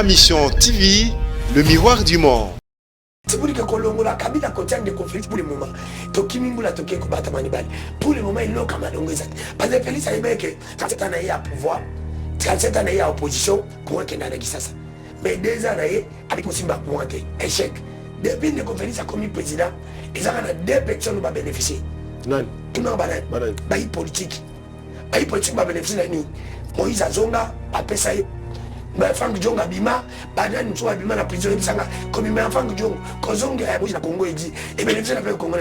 Ma Mission TV, le miroir du monde. Pour le moment, pour le moment, il est comme un parce que Félix a dit que quand c'est un à pouvoir, quand c'est un à opposition, comment qu'il y a ça. Mais 2 ans, avec possible pour échec. Depuis que Félix a commis président, ils ont 2 personnes qui vont bénéficier. Non, non, politique. Les politiques vont bénéficier de nous. Moïse Azonga, après ça, Franck Djonga Bima, Banan Moussa Bima la prison de Sanga, comme il met un Franck Djonga, Kozonga a bougé la Congo et dit, et bien le avec Congo.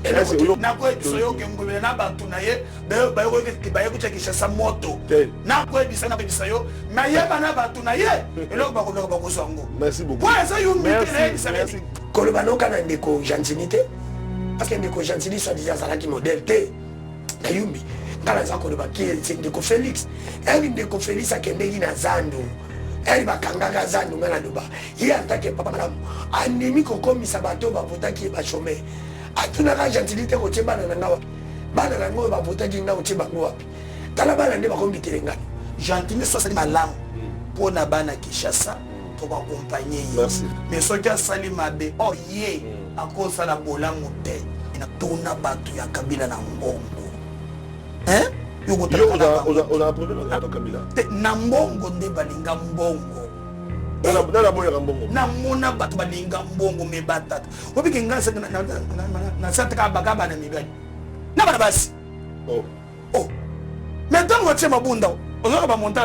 Et là, c'est n'a quoi de soyo que Moussa n'a pas tourné, Bayo qui cherche sa moto. N'a quoi de ça n'a pas de soyo, mais il y a pas tourné, et là, Bako Songo. Merci beaucoup. Merci. Kolobano Kana Ndeko Gentilité, parce que Ndeko Gentilité soit déjà ça qui modèle T. Nayumbi. C'est Ndeko Félix. Elle Ndeko Félix a kendegi na Zando. Elle va kangaka Zando ngana doba. Il attaque papa madame. Anemi kokomisa bato ba vota ki ba chômé. Atuna ka gentilité ko tsheba na ngawa. Bana na ngo ba vota ki ngawa tsheba ngo wapi. Tala bana nde ba kombitele ngani. Gentilité so sali malamu. Pona bana Kishasa to ba accompagner. Mais soki sali mabe oh ye akosa na bolamu te. Ina tona bato ya kabila na mbongo. Hein? On a un problème avec Kabila. Nambongo nde balinga mbongo. Namona bato balinga mbongo me batata. Obi kinga na sataka bagaba na mibali. Na bana basi. Oh. Maintenant on tient mabunda. On va pas monter.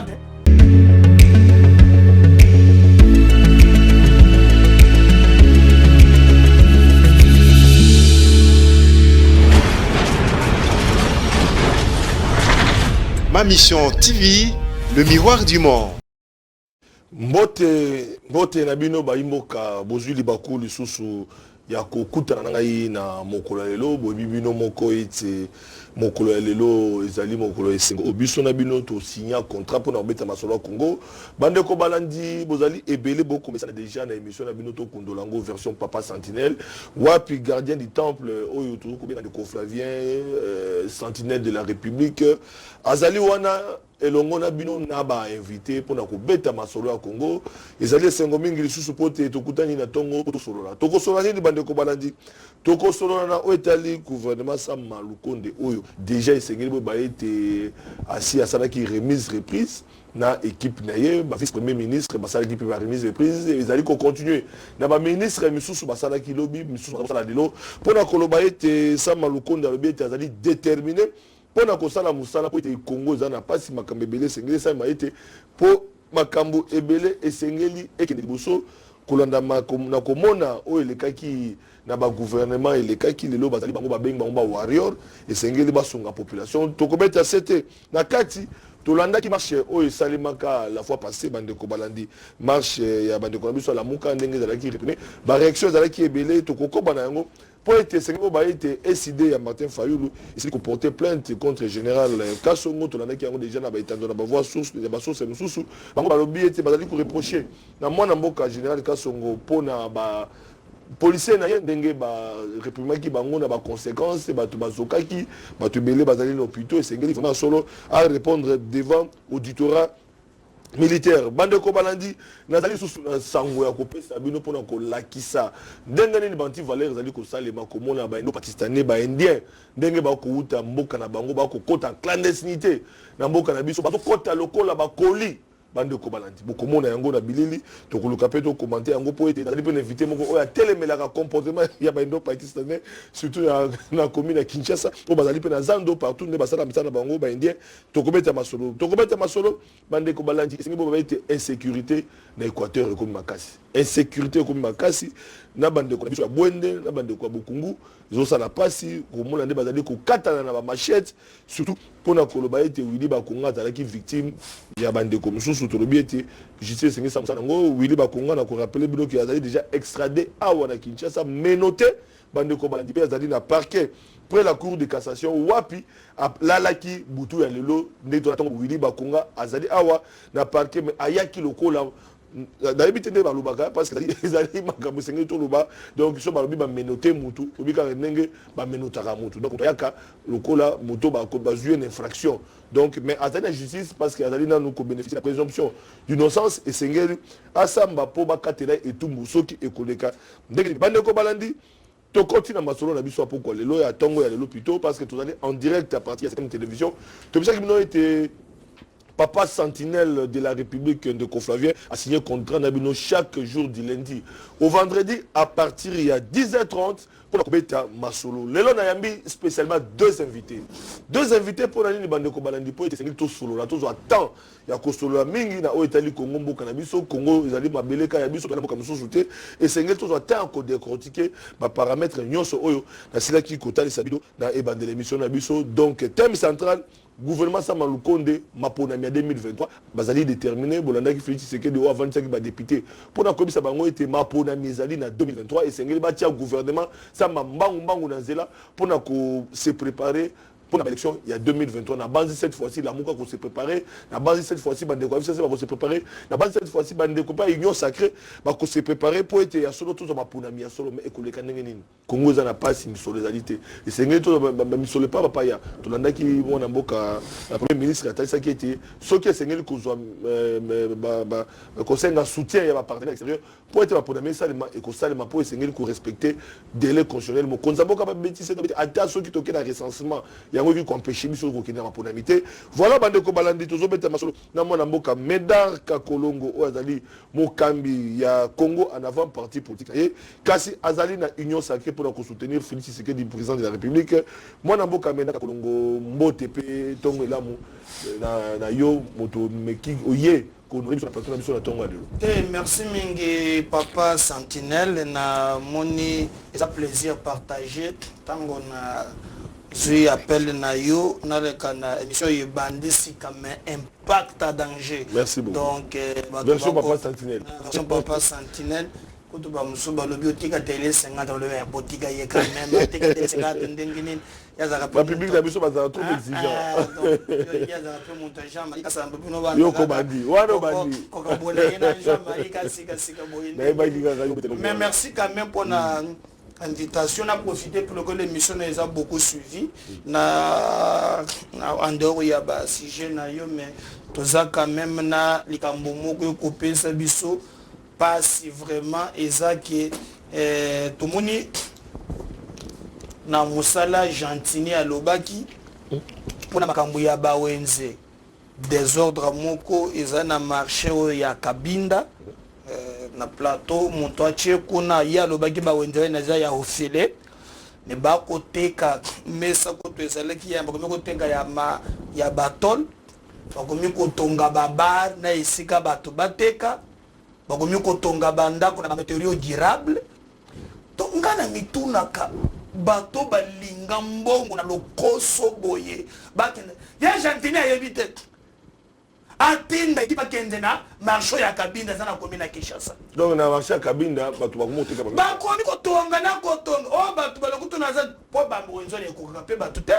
Ma Mission TV, le miroir du monde. Mbote na bino ba imboka bozuli bakulu susu ya kokutana ngai na mokolo lelo bobi bino moko ete mokolo lelo ezali mokolo esengo obiso na bino to signer contrat pour na beta masolo Congo bande ko balandi bozali ebele boko mesana déjà na émission na bino to kondolango version Papa Sentinelle wapi gardien du temple oyo to ko bena de Flavien sentinelle de la République azali wana elongo na bino na ba invité pour na ko beta masolo ya Congo ezali sengo mingi lisusu pote to kutani na tongo to solola to ko solola ni bande ko balandi to ko solola na otali gouvernement sa malukonde oyo déjà esengeli bo ba été assis à ça qui remise reprise na équipe na ye ba vice premier ministre ba sala équipe ba remise reprise ezali ko continuer na ba ministre misusu ba sala ki lobby misusu ba sala delo pour na koloba été sa malukonde lobby été azali déterminé pour na kosala musala po ete Congo za na pasi makambo ebele sengeli sa maite po makambo ebele esengeli ekende liboso kolanda na komona o elekaki na ba gouvernement elekaki lelo bazali bango babengi bango ba warrior esengeli basunga population tokobeta sete na kati tolanda ki marche o esalemaka la fois passée bande ko balandi marche ya bande ko biso la muka ndenge zalaki réprimé ba réaction zalaki ebele tokokoba na yango pour être sénégalais ba été SID ya Martin Fayulu ici ko porter plainte contre général Kassongo tolanda ki yango déjà na ba itando na ba voix source ya ba source mususu bango ba lobby était bazali ko reprocher na mwana mboka général Kassongo pona ba policier na ndenge ba réprimaki bango na ba conséquences ba to bazokaki ba to belé bazali na hôpital et sénégalais vraiment solo à répondre devant auditorat militaire bande ko balandi nazali susu sango ya kopesa bino pona ko lakisa ndenge nini banti valeur zali ko salema ko mona ba indo pakistanais ba indien ndenge ba ko uta mboka na bango ba ko kota clandestinité na mboka na biso ba to kota lokola ba koli bande ko balandi boko mona yango na bilili to ko luka pe to commenter yango po ete nazali pe inviter moko oya telemelaka comportement ya ba indo pakistanais surtout na commune ya Kinshasa po bazali pe na zando partout ne basala misana bango ba indien to ko beta masolo bande ko balandi singi bo ba ete insécurité na Équateur ko makasi insécurité ko makasi na bande ko biso ya Bwende na bande ko Bukungu zo sala pasi ko mona nde bazali ko katana na ba machette surtout pona ko loba ete Willy Bakonga zalaki victime ya bande ko mususu to lobi ete justice sengi samsa ngo Willy Bakonga na ko rappeler bino ki azali déjà extradé awa na Kinshasa menotté bande ko balandi pe azali na parquet après la cour de cassation wapi lalaki butu ya lelo ndeto na tongo Willy Bakonga azali awa na parquet mais ayaki lokola d'habitude de balubaka parce que les alliés makabu sengi to luba donc so balobi ba menoter mutu obika ndenge ba menotaka mutu donc yaka lokola mutu ba jouer une infraction donc mais atteindre la justice parce que azali nanu ko bénéficier la présomption d'innocence et sengeli asamba po ba katela et tout musoki ekoleka ndenge bande ko balandi to continue masolo na biso pourquoi lelo ya tongo ya lelo plutôt parce que tous allez en direct à partir de cette télévision to bisa ki bino été Papa Sentinelle de la République de Conflavien a signé contrat Nabino chaque jour du lundi au vendredi à partir il y a 10h30 pour la Kobeta Masolo. Lelo Nayambi spécialement deux invités pour la ligne Bandeko Balandi pour être tous solo là tous attend il y a Kosolo la mingi na Oitali Congo Mboka na biso Congo ils allaient mabeleka ya biso kana comme sous-souté et sengel tous attend encore décortiquer ma paramètres nyonso oyo na sila ki kotali sabido na ebande l'émission na biso donc thème central gouvernement Sama Lukonde Maponami 2023 bazali déterminé bolanda ki Félix Tshisekedi o avant qui ba député pour na komisa bango était Maponami ezali na 2023 et sengeli ba tia gouvernement Sama mbangu na nzela pour na ko se préparer pour l'élection il y a 2023 na base cette fois-ci la muka ko se préparer na base cette fois-ci bande ko ça va se préparer na base cette fois-ci bande ko pas union sacrée ba ko se préparer pour être ya solo tout ma Maponami ya solo mais ekoleka ndenge nini Congo za na passe une solidarité et sengeli to mi solo pas papa ya to landa ki mona mboka la premier ministre a ça qui était ce qui sengeli ko zo conseil en soutien ya ba partenaire extérieur pour être Maponami seulement et ko seulement pour sengeli ko respecter délai constitutionnel mo konza mboka ba bêtise ata ceux qui toquent la recensement yango qui empêcher biso ko kina Maponamité voilà bande ko balandi tozo beta masolo na mona mboka Medar Kakolongo o azali mokambi ya Congo en avant parti politique et kasi azali na union sacrée pour soutenir Félix Tshisekedi président de la République mona mboka Medar Kakolongo mbote pe tongo elamu na yo moto meki oye. Merci mingi papa Sentinelle na moni c'est un plaisir partagé tango na je appelle na yo na le kana émission yebandisi comme impact à danger. Merci beaucoup. Donc version papa Sentinelle. Version papa Sentinelle. Quand ba musuba lo biotika télé 50 le botika ye quand même tika télé 50 ndengini ya za la public na biso baza trop exigeant. Donc ya za pe montage ma kasa mbo no ba yo ko bandi wana bandi ko ka bona ina jamba ika sika boyine. Mais merci quand même pour na invitation à profiter pour que l'émission nous a beaucoup suivi na en dehors il y a ba sujet na yo mais toza quand même na likambo moko ko pesa biso pas si vraiment ezaki tout moni na musala gentini alobaki pona makambo ya bawenze désordre moko ezana marché ya Kabinda na plateau moto atie kuna ya lobaki bawenze na za ya ofele ne ba koteka mesa ko to ezalaki ya bakomi koteka ya batol bakomi kotonga babar na esika bato bateka bakomi kotonga bandako na matériaux durable to ngana mitunaka bato balinga mbongo na lokoso boye bakende ya gentini ayebite atinda ekipa kende na marché ya Kabinda sana komi na Kinshasa donc na marché ya Kabinda bato bakomi oteka bakomi kotonga na kotonga o bato balokutu na za po bambonzo ne koka pe bato te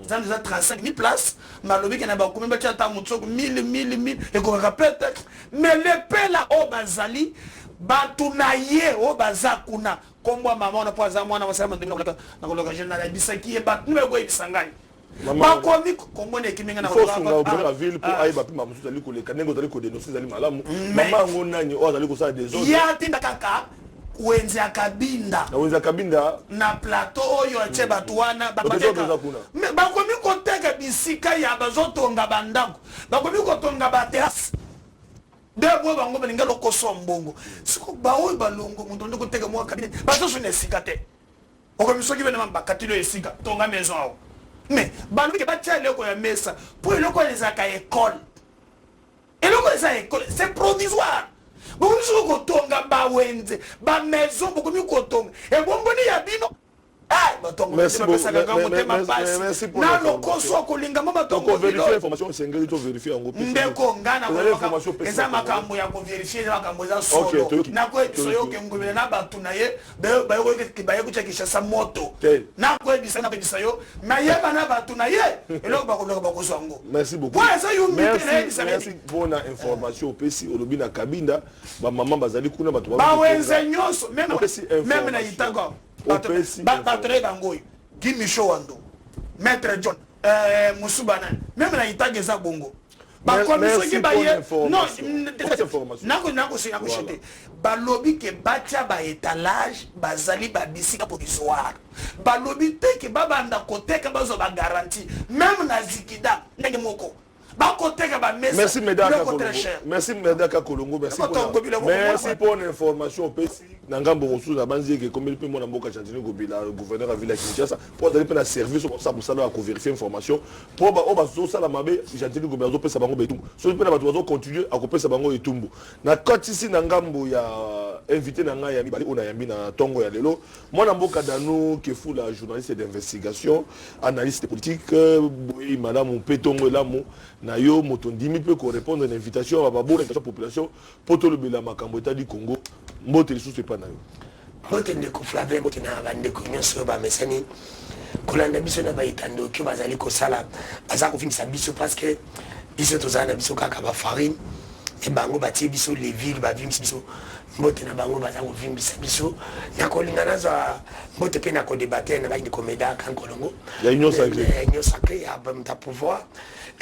za 35 000 places malobi ke na bakomi ba chata mutsoko 1000 e koka pe te mais le pela o bazali bato na ye o bazakuna kombo mama na poza mwana wasema ndinga na koloka general bisaki e bato ne go ebisangani bakomi kombo ne kiminga na koloka ville pour aïba pe mamusu zali koleka nengo zali ko dénoncer zali malamu mama ngona o zali ko sa des autres ya tinda kaka wenze ya Kabinda na wenze ya Kabinda na plateau oyo atie bato wana bakomi koteka bisika ya bazotonga bandako bakomi kotonga baterase debo bango balinga lokoso mbongo siko baoyo balongo mundo ndeko teka mwa Kabinda bazoso na esika te okomi soki bena bakatilo esika tonga maison awo mais baluki batia eloko ya mesa po eloko ezaka école eloko eza école c'est provisoire bokomi soko kotonga bawenze ba maison bokomi kotonga ebomboni ya bino Merci pour l'information. Vérifier l'information, c'est un vérifier en gros. Ndeko ngana ko eza makambo ya ko vérifier makambo za solo. Na ko ebiso ke ngobele na batu na ye ba yo ke ba yo kuchekisha sa moto. Na ko ebisa na ebisa yo na ye bana batu na ye eloko ba ko zongo. Merci beaucoup. Merci pour l'information pesi olobi na kabinda ba maman bazali kuna batu ba wenze nyonso même na itago. Battre bangoy Guy Michaud Wando Maître John Musubana même na itago za bongo. Ba commission ki ba ye non nako chete balobi ke batia ba étalage bazali ba bisika provisoire balobi te ke babanda koteka bazo ba garantie même na zikida ndenge moko ba koteka ba mesa. Merci Medaka Kolongo. Merci Medaka Kolongo. Merci pour l'information pesi nangambo mosu na banzi ke comme pe mona mboka Chantini Gobila gouverneur à ville Kinshasa pour d'aller prendre service pour ça à vérifier information pour ba oba so sala mabe Chantini Gobila zo pesa bango betumbu so pe na bato bazo continuer à kopesa bango etumbu na koti si nangambo ya invité nanga ya mibali ona yambi na tongo ya lelo mona mboka dano ke fou la journaliste d'investigation analyste politique boy madame Petongo Lamo na yo moto ndimi pe ko répondre à l'invitation à babo la population poto le bela makambo état du Congo mbote lisusu epa na yo mbote ndeko Flavien mbote na bandeko nyonso ba mesani kolanda biso na baitando ki bazali kosala baza kofinisa biso parce que biso tozana biso kaka ba farine et bango bati biso les villes ba vimisi biso mbote na bango baza kovimbisa biso na kolingana za mbote pe na ko débattre na ba ndeko Meda kan Kolongo ya union sacrée ya ba pouvoir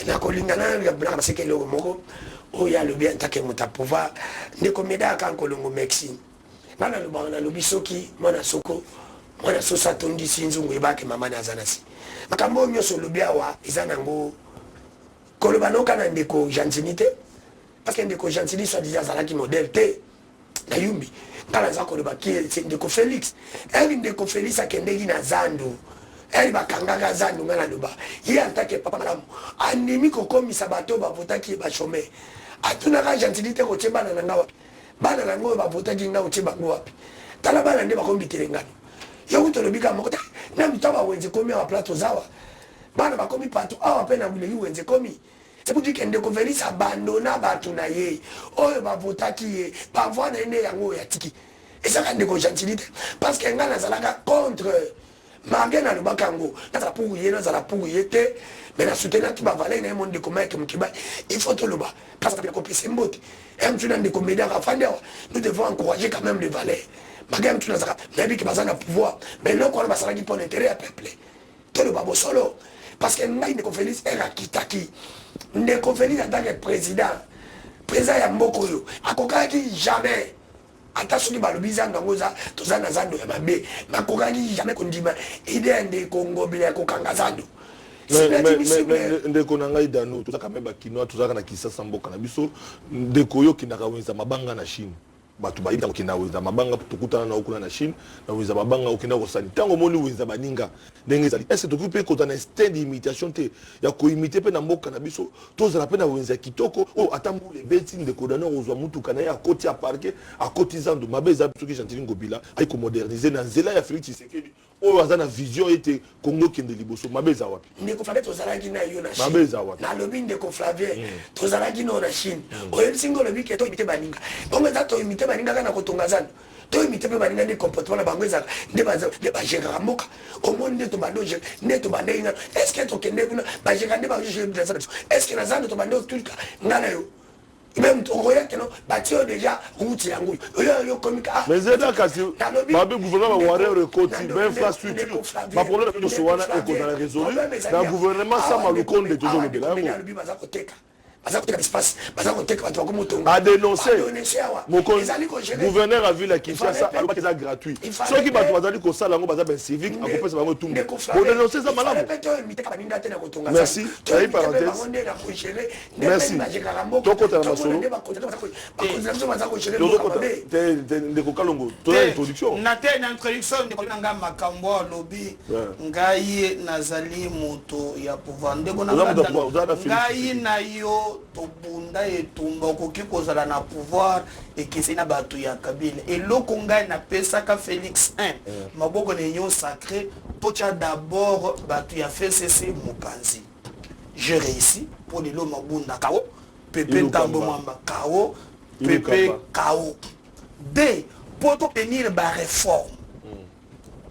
na kolingana ya blanc masekele moko o ya le bien take muta pouvoir ndeko Meda kan Kolongo Mexique bana lo bana lo bisoki mwana soko mwana sosa tondi sinzungu ebake mama na zanasi makambo nyoso lo biawa izana ngo kolobano kana ndeko gentilité parce que ndeko gentilité soit disant zalaki modèle te na yumbi kala za koloba ki ndeko Félix ndeko Félix akendeki na zandu bakangaka zandu ngana loba ye antake papa malamu animi kokomisa bato bavotaki bachome atunaka gentilité kotie bana na ngawa bana na ngo bavotaki nga kotie bango wapi tala bana nde bakombitele ngano yo kutolobika moko na mitaba wenze komi wa plateau zawa bana bakomi partout awa pe na buleli wenze komi c'est pour dire que ndeko Félix abandonna batu na ye oyo bavotaki ye bavoi na ene yango ya tiki ezaka ndeko gentilité parce que nga nazalaka contre malgré na lobaka ngo nazala pour ye te mais na soutenir ki ba valeur na monde de Mike Mukiba il faut to loba parce que ko pese mbote tu n'as de comédien rafandeur nous devons encourager quand même les valeurs malgré tu nazaka mais qui bazana pouvoir mais non qu'on va s'arrêter pour l'intérêt à peuple to loba bo solo parce que ngai ndeko Félix era kitaki ndeko Félix en tant que président ya mboko yo akokaki jamais ata soki balobi zanga ngoza tozana zando ya mabe makokaki jamais kondima ide ndeko Ngobila ya kokanga zando ndeko na ngai dano tozaka même bakinois tozaka na Kisasa mboka na biso ndeko yo kinaka wenza mabanga na Chine batu ba ita okina wenza mabanga tukutana na okuna na Chine na wenza mabanga okina ko sani tango moni wenza baninga ndenge zali est-ce que tu peux na stand imitation te ya ko imiter pe na mboka na biso tozala pe na wenza kitoko o atambu le beti ndeko dano ozwa mutu kana ya koti a parquet a cotisando mabeza biso ki Chantini Gobila ay ko moderniser na nzela ya Félix Tshisekedi o azana vision ete Congo kende liboso mabeza wapi ndeko Flavien tozalaki na yo na Chine mabeza wapi na lobi ndeko Flavien tozalaki no na Chine oyo singo lobi ke to imiter baninga bongo za to imiter baninga kana kotonga zando to imiter pe baninga ni comportement na bango ezaka nde baza de ba gérer mboka au monde nde to bando je nde to bande ina est-ce que to kende kuna ba gérer nde ba je est-ce que na zando to bando tulka ngana yo même oya que non batio déjà route yango yo komika mais zeda kasi babe gouvernement wa ware rekoti ben infrastructure ba problème de sowana e ko na résolu na gouvernement ça malukonde toujours le bela baza koteka espace baza koteka bato bako motonga a dénoncer gouverneur a vu la Kinshasa alors que ça gratuit ceux qui bato bazali ko sala ngo baza ben civique a kopesa bango tumbo pour dénoncer ça malamu merci tayi parenthèse merci tokota na masolo ndeko Kalongo tola introduction na te na introduction ndeko nga makambo lobi ngai nazali moto ya pouvoir ndeko na ngai na yo lelo tobunda etumba okoki kozala na pouvoir ekeseni na bato ya Kabila eloko ngai napesaka Félix 1 maboko na union sacrée totia d'abord bato ya FCC mopanzi j'ai réussi pour lelo mabunda kao Pepe Ntambo Mwamba kao Pepe kao D pour tenir ba réforme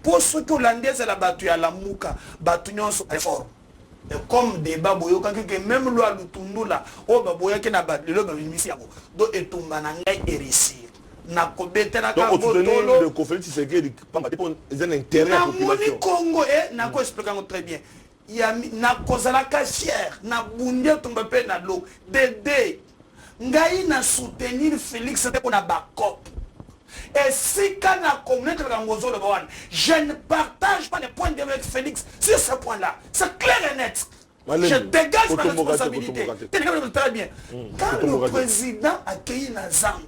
pour ceux qui hollandais la bato ya Lamuka bato nyonso réforme. Et comme débat boyo quand que même loi lutundula o baboya ke na badelo ba bimisi yabo do etumba na ngai erisi na kobetela ka botolo de conflit c'est que pamba pour un intérêt à la population na Congo na ko expliquer très bien ya na kozala ka fier na bunde tumba pe na lo dede ngai na soutenir Félix te ko na bakop. Et si quand la communauté de Rangozo de Bawan, je ne partage pas les points de vue avec Félix sur ce point-là. C'est clair et net. Je dégage ma responsabilité. Très bien. Quand le président a accueilli Nazam,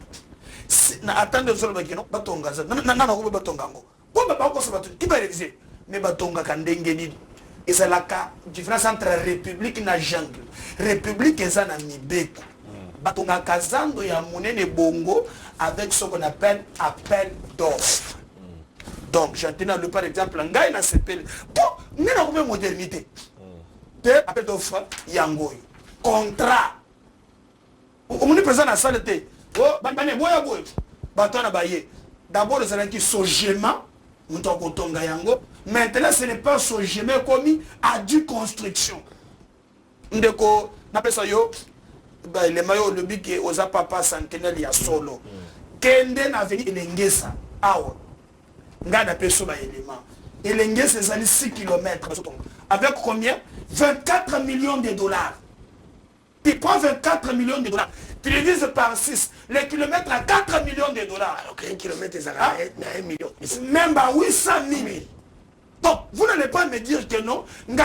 attendez, je vais dire, Batonga, non, Batongango. Pourquoi pas se qui va réviser? Mais Batonga Kandengeni. Et c'est la différence entre République et jungle. République et Zanamibeko. Batonga Kazando ya Mounene Bongo avec ce qu'on appelle appel d'offres. Donc, j'entends le par exemple, un gars il a s'appelé. Bon, nous avons une modernité. Appel d'offres, Yangoy. Contrat. On est présent à la salle de d'abord, les gens qui sont gemma, maintenant, ce n'est pas ce gemma commis à du construction. Ndeko, n'appelle ça yo. Les maillots le bic aux papa centenaire ya solo kende na veni elengesa awa ngada peso ba élément elengesa ezali 6 km avec combien 24 millions de dollars. Tu prends 24 millions de dollars, tu divises par 6, les kilomètres à 4 millions de dollars. Alors qu'un kilomètre est à 1 million. Même à 800 000. Donc, vous n'allez pas me dire que non, non,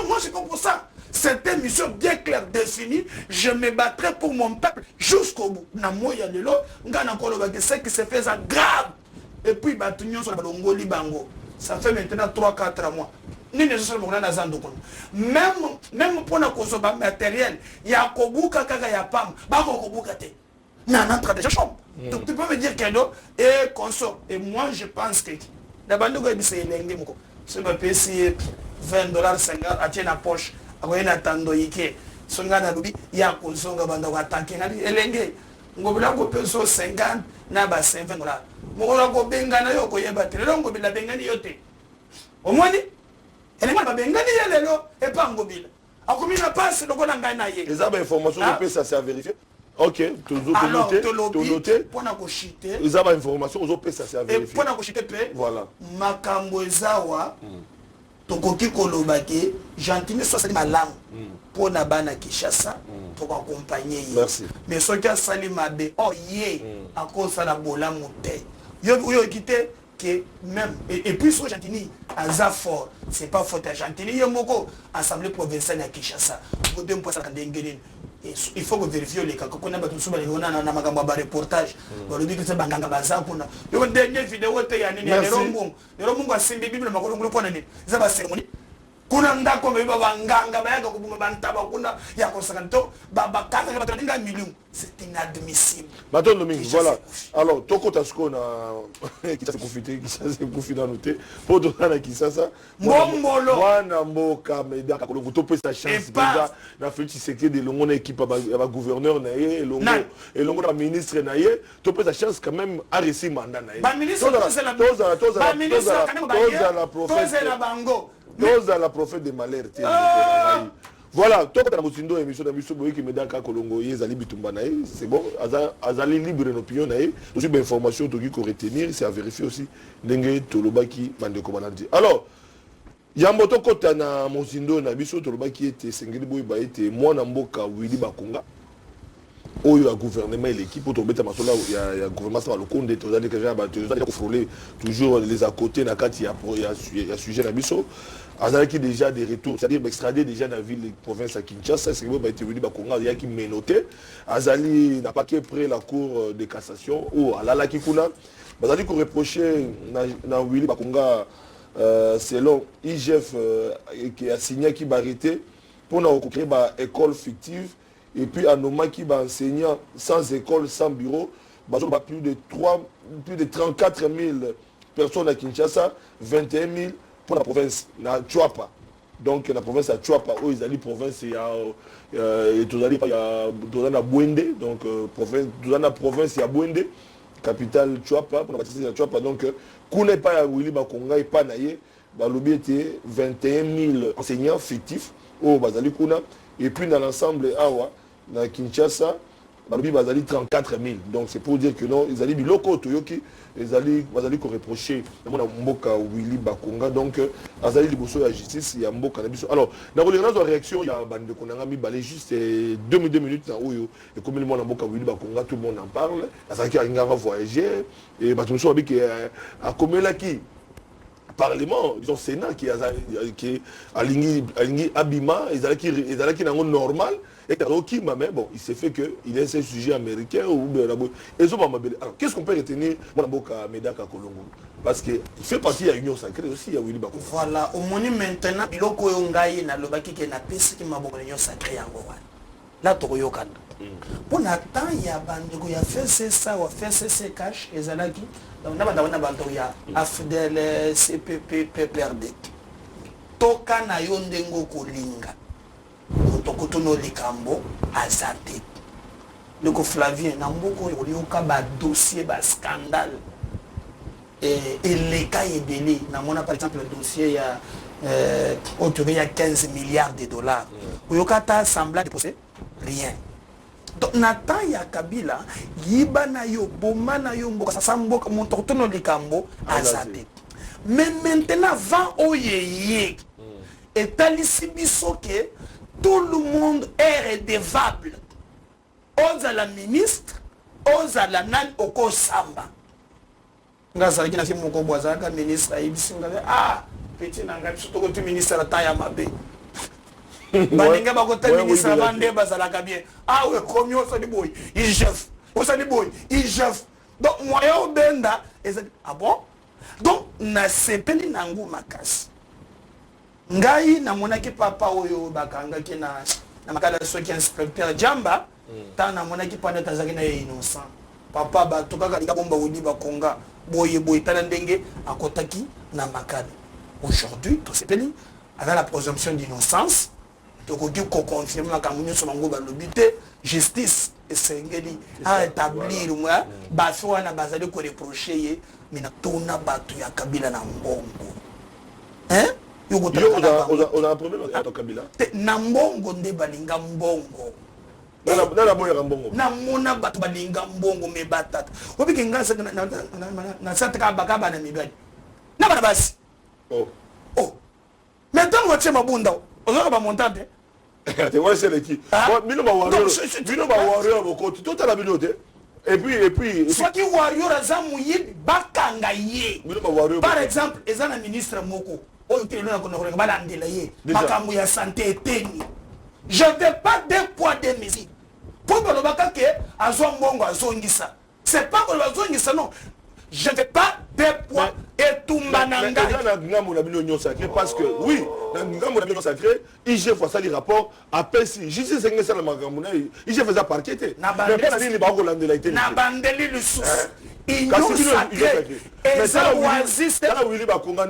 moi c'est pas pour ça. C'est une mission bien claire, définie. Je me battrai pour mon peuple jusqu'au bout. C'est qui se fait ça grave. Et puis, ça fait maintenant 3-4 mois. Même pour la cause matériel, il y a Kobuka Kaka Yapam, Bako Kobuka Te. Donc tu peux me dire que non, et consort. Et moi je pense que la bande de c'est ce ma PC $20, 50 à tienne à poche. Il y a consonga bando attaquer na elenge ngobila ko peso 50 na ba $50 mokola ko benga na yo ko yeba te lelo ngobila bengani yote omoni ele ma bengani lelo e pa ngobila akomina passe lokola ngai na ye les informations de paix ça c'est à vérifier. Ok, tout noté. Pour na ko chiter les informations aux paix ça c'est à vérifier. Et pour na ko chiter pe voilà makambo ezawa tokoki kolobaki gentiment soit malamu pour na bana Kinshasa pour accompagner. Merci. Mais ce qui a sali mabe oh yé à cause de la bola monté yo quitté que même et puis ce gentini à fort c'est pas faute à gentini yo moko assemblée provinciale à Kinshasa pour deux points ça ndengeni. Il faut vérifier les cas qu'on a battu sur les reportage le dit que c'est banganga baza kuna yo dernière vidéo te ya nini le mungu asimbi bible makolo ngulu pona nini za ba cérémonie kuna ndako mbe banganga bayaga kubuma bantaba kuna ya konsakanto baba kanga batatu nga million c'est inadmissible Baton Domingue voilà alors toko tasko na qui ça se confie dans noter pour donner qui ça Mombolo wana mboka meda ka kolongo to pesa chance déjà na Félix Tshisekedi de longo na équipe ba gouverneur na ye longo na ministre na ye to pesa chance quand même à réussir mandat na ye ba ministre c'est la bango Tous à la prophète de malheur. Voilà, toi quand tu as motindo émission d'ambition boy qui me donne ka kolongo yezali bitumba nae, c'est bon, azali libre d'opinion nae, aussi bien information to qui retenir, c'est à vérifier aussi ndenge tolobaki bande commandant. Alors, yamboto kota na motindo na biso tolobaki était sengeli boy ba était mwana mboka Willy Bakonga. Oyo a gouvernement et l'équipe pour tomber masola il y a gouvernement ça va le compte de tous les gens va contrôler toujours les à côté na kati il y a sujet na biso azalaki déjà des retours c'est-à-dire extrader déjà dans la ville province à Kinshasa c'est que ba été venu ba Congo il y a qui menotté azali n'a pas qui près la cour de cassation ou alala ki kuna bazali ko reprocher na Willy Bakonga selon IGF qui a signé qui barité pour nous créer une école fictive et puis à nos qui va enseignants sans école, sans bureau, plus de 34 000 personnes à Kinshasa, 21 000 pour la province, la Chuapa. Donc la province à Chuapa, où ils allaient province, il y a Bouende, donc la province il y a Bouende, capitale Chuapa, pour la bâtisse à Chuapa. Donc, qu'on n'est pas à Willy Bakonga et pas naïe, l'objet était 21 000 enseignants fictifs au Bazali Kuna, et puis dans l'ensemble, dans Kinshasa, il y a 34 000. Donc c'est pour dire que non, ils allaient locaux Toyoki, ils allaient reprocher Mboka Willy Bakonga. Donc, ils allaient libérer la justice, il y a Mboka. Alors, dans la réaction, il y a Bande Konanga mi juste 2 minutes et comme le monde Mboka Willy Bakonga, tout le monde en parle. Il y a un voyager et tout le monde a comme là qui Parlement, ils ont Sénat qui est aligné Abima, ils allaient qui est normal. Et mais bon, il s'est fait qu'il est un sujet américain ou alors qu'est-ce qu'on peut retenir Medaka Kolongo? Parce qu'il fait partie de l'Union sacrée aussi à Willy Bakonga. Voilà, au moment maintenant, biloko yongaye na lobaki ke na pesi ki maboko l'Union sacrée yango wana. Là tokoyokana. Pour n'attendre il y a bandeko ya fait ça ou fait c'est cash ezalaki. Donc na banda ya AFDL CPP PPRD. Toka na yo ndengo kolinga. Tokotono likambo azate. Leko Flavien na mboko yoka ba dossier ba scandale. Et les cas ebele na mona par exemple le dossier ya autour il y a 15 milliards de dollars. Yoka ta semblant de poser rien. Donc Nathan ya Kabila yiba na yo boma na yo mboka sasa mboka montotono likambo azate. Mais maintenant va oyeye et talisi biso ke tout le monde est redevable. Oza la ministre, oza la nan oko samba. Ngazali kina simu ko bwazaka ministre aibisi ngale petit nanga surtout que ministre la taille mabe. Baninga ba ko ta ministre bande bazalaka bien. We komi o sali boy, il chef. O sali boy, il chef. Donc moi yo benda bon? Donc na sepeli nangu makasi. Ngai na monaki papa oyo bakanga ki na makala soki inspecteur Jamba ta na monaki panda tazaki na innocent papa ba tokaka likabomba Willy Bakonga boye tala ndenge akotaki na makala. Aujourd'hui to sepeli avec la présomption d'innocence tokoki ko confirmer makambo nyonso bango balobite justice esengeli a établir moi ba fwa na bazali ko reprocher ye mina tona batu ya Kabila na mbongo on a un problème avec Kabila. Nambongo nde balinga mbongo. Na mona batu balinga mbongo me batata. Obiki ngasa na sataka bakaba na mibali. Na bana basi. Maintenant on tient mabunda. Ozoka ba montante. Tu vois c'est les qui. Bino ba warrior boko tout à la bilote. Et puis soit qui warrior azamu yi bakanga ye. Par exemple, ezana ministre moko je ne veux pas deux poids deux mesures. Pour que c'est pas que non. Je ne veux pas deux poids et tout mananga. Parce que oui, dans l'Union sacrée, IG voit ça les rapports à Pessi. Je sais que c'est le magasin. IG faisait parqueter. Na bandeli le sous. Union sacrée. Et ça oasis. Willy Bakonga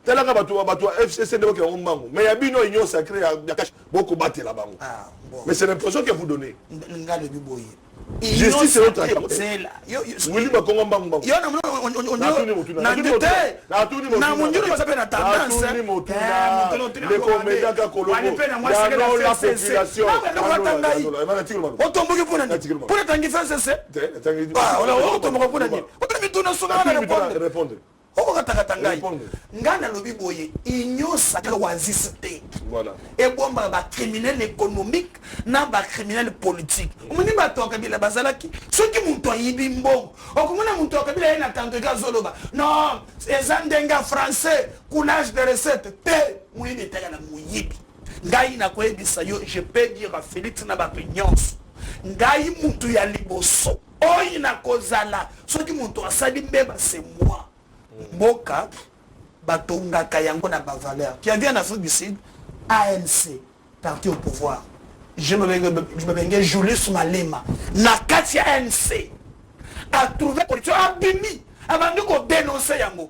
telanga bato FCC de Mbango mais il y a bino union sacrée ya cache beaucoup battre la bango mais c'est l'impression que vous donnez ngale biboye justice c'est notre c'est là Willy Bakonga Mbango yo na ndete na munjuru basape na tendance les comédiens ka kolongo la population otomboki pour tangi FCC otomboki pour nani otomboki tuna soka na répondre ngana lobi boye union sacrée waziste voilà et bomba ba criminel économique na ba criminel politique omuni ba to Kabila bazalaki soki muntu ayibi mbongo okomona muntu Kabila ena tanto gazoloba non ces andenga français coulage de recette te muni betaka na muyibi ngai na koyebisa yo je peux dire à Félix na ba nyonso ngai muntu ya liboso oyi na kozala soki muntu asali mbeba c'est moi Mboka batongaka yango na ba valeur qui a dit en Afrique du Sud ANC parti au pouvoir. Je me venais Julius Malema. Nakatia ANC a trouvé corruption à Bimi. Avant de dénoncer Yango.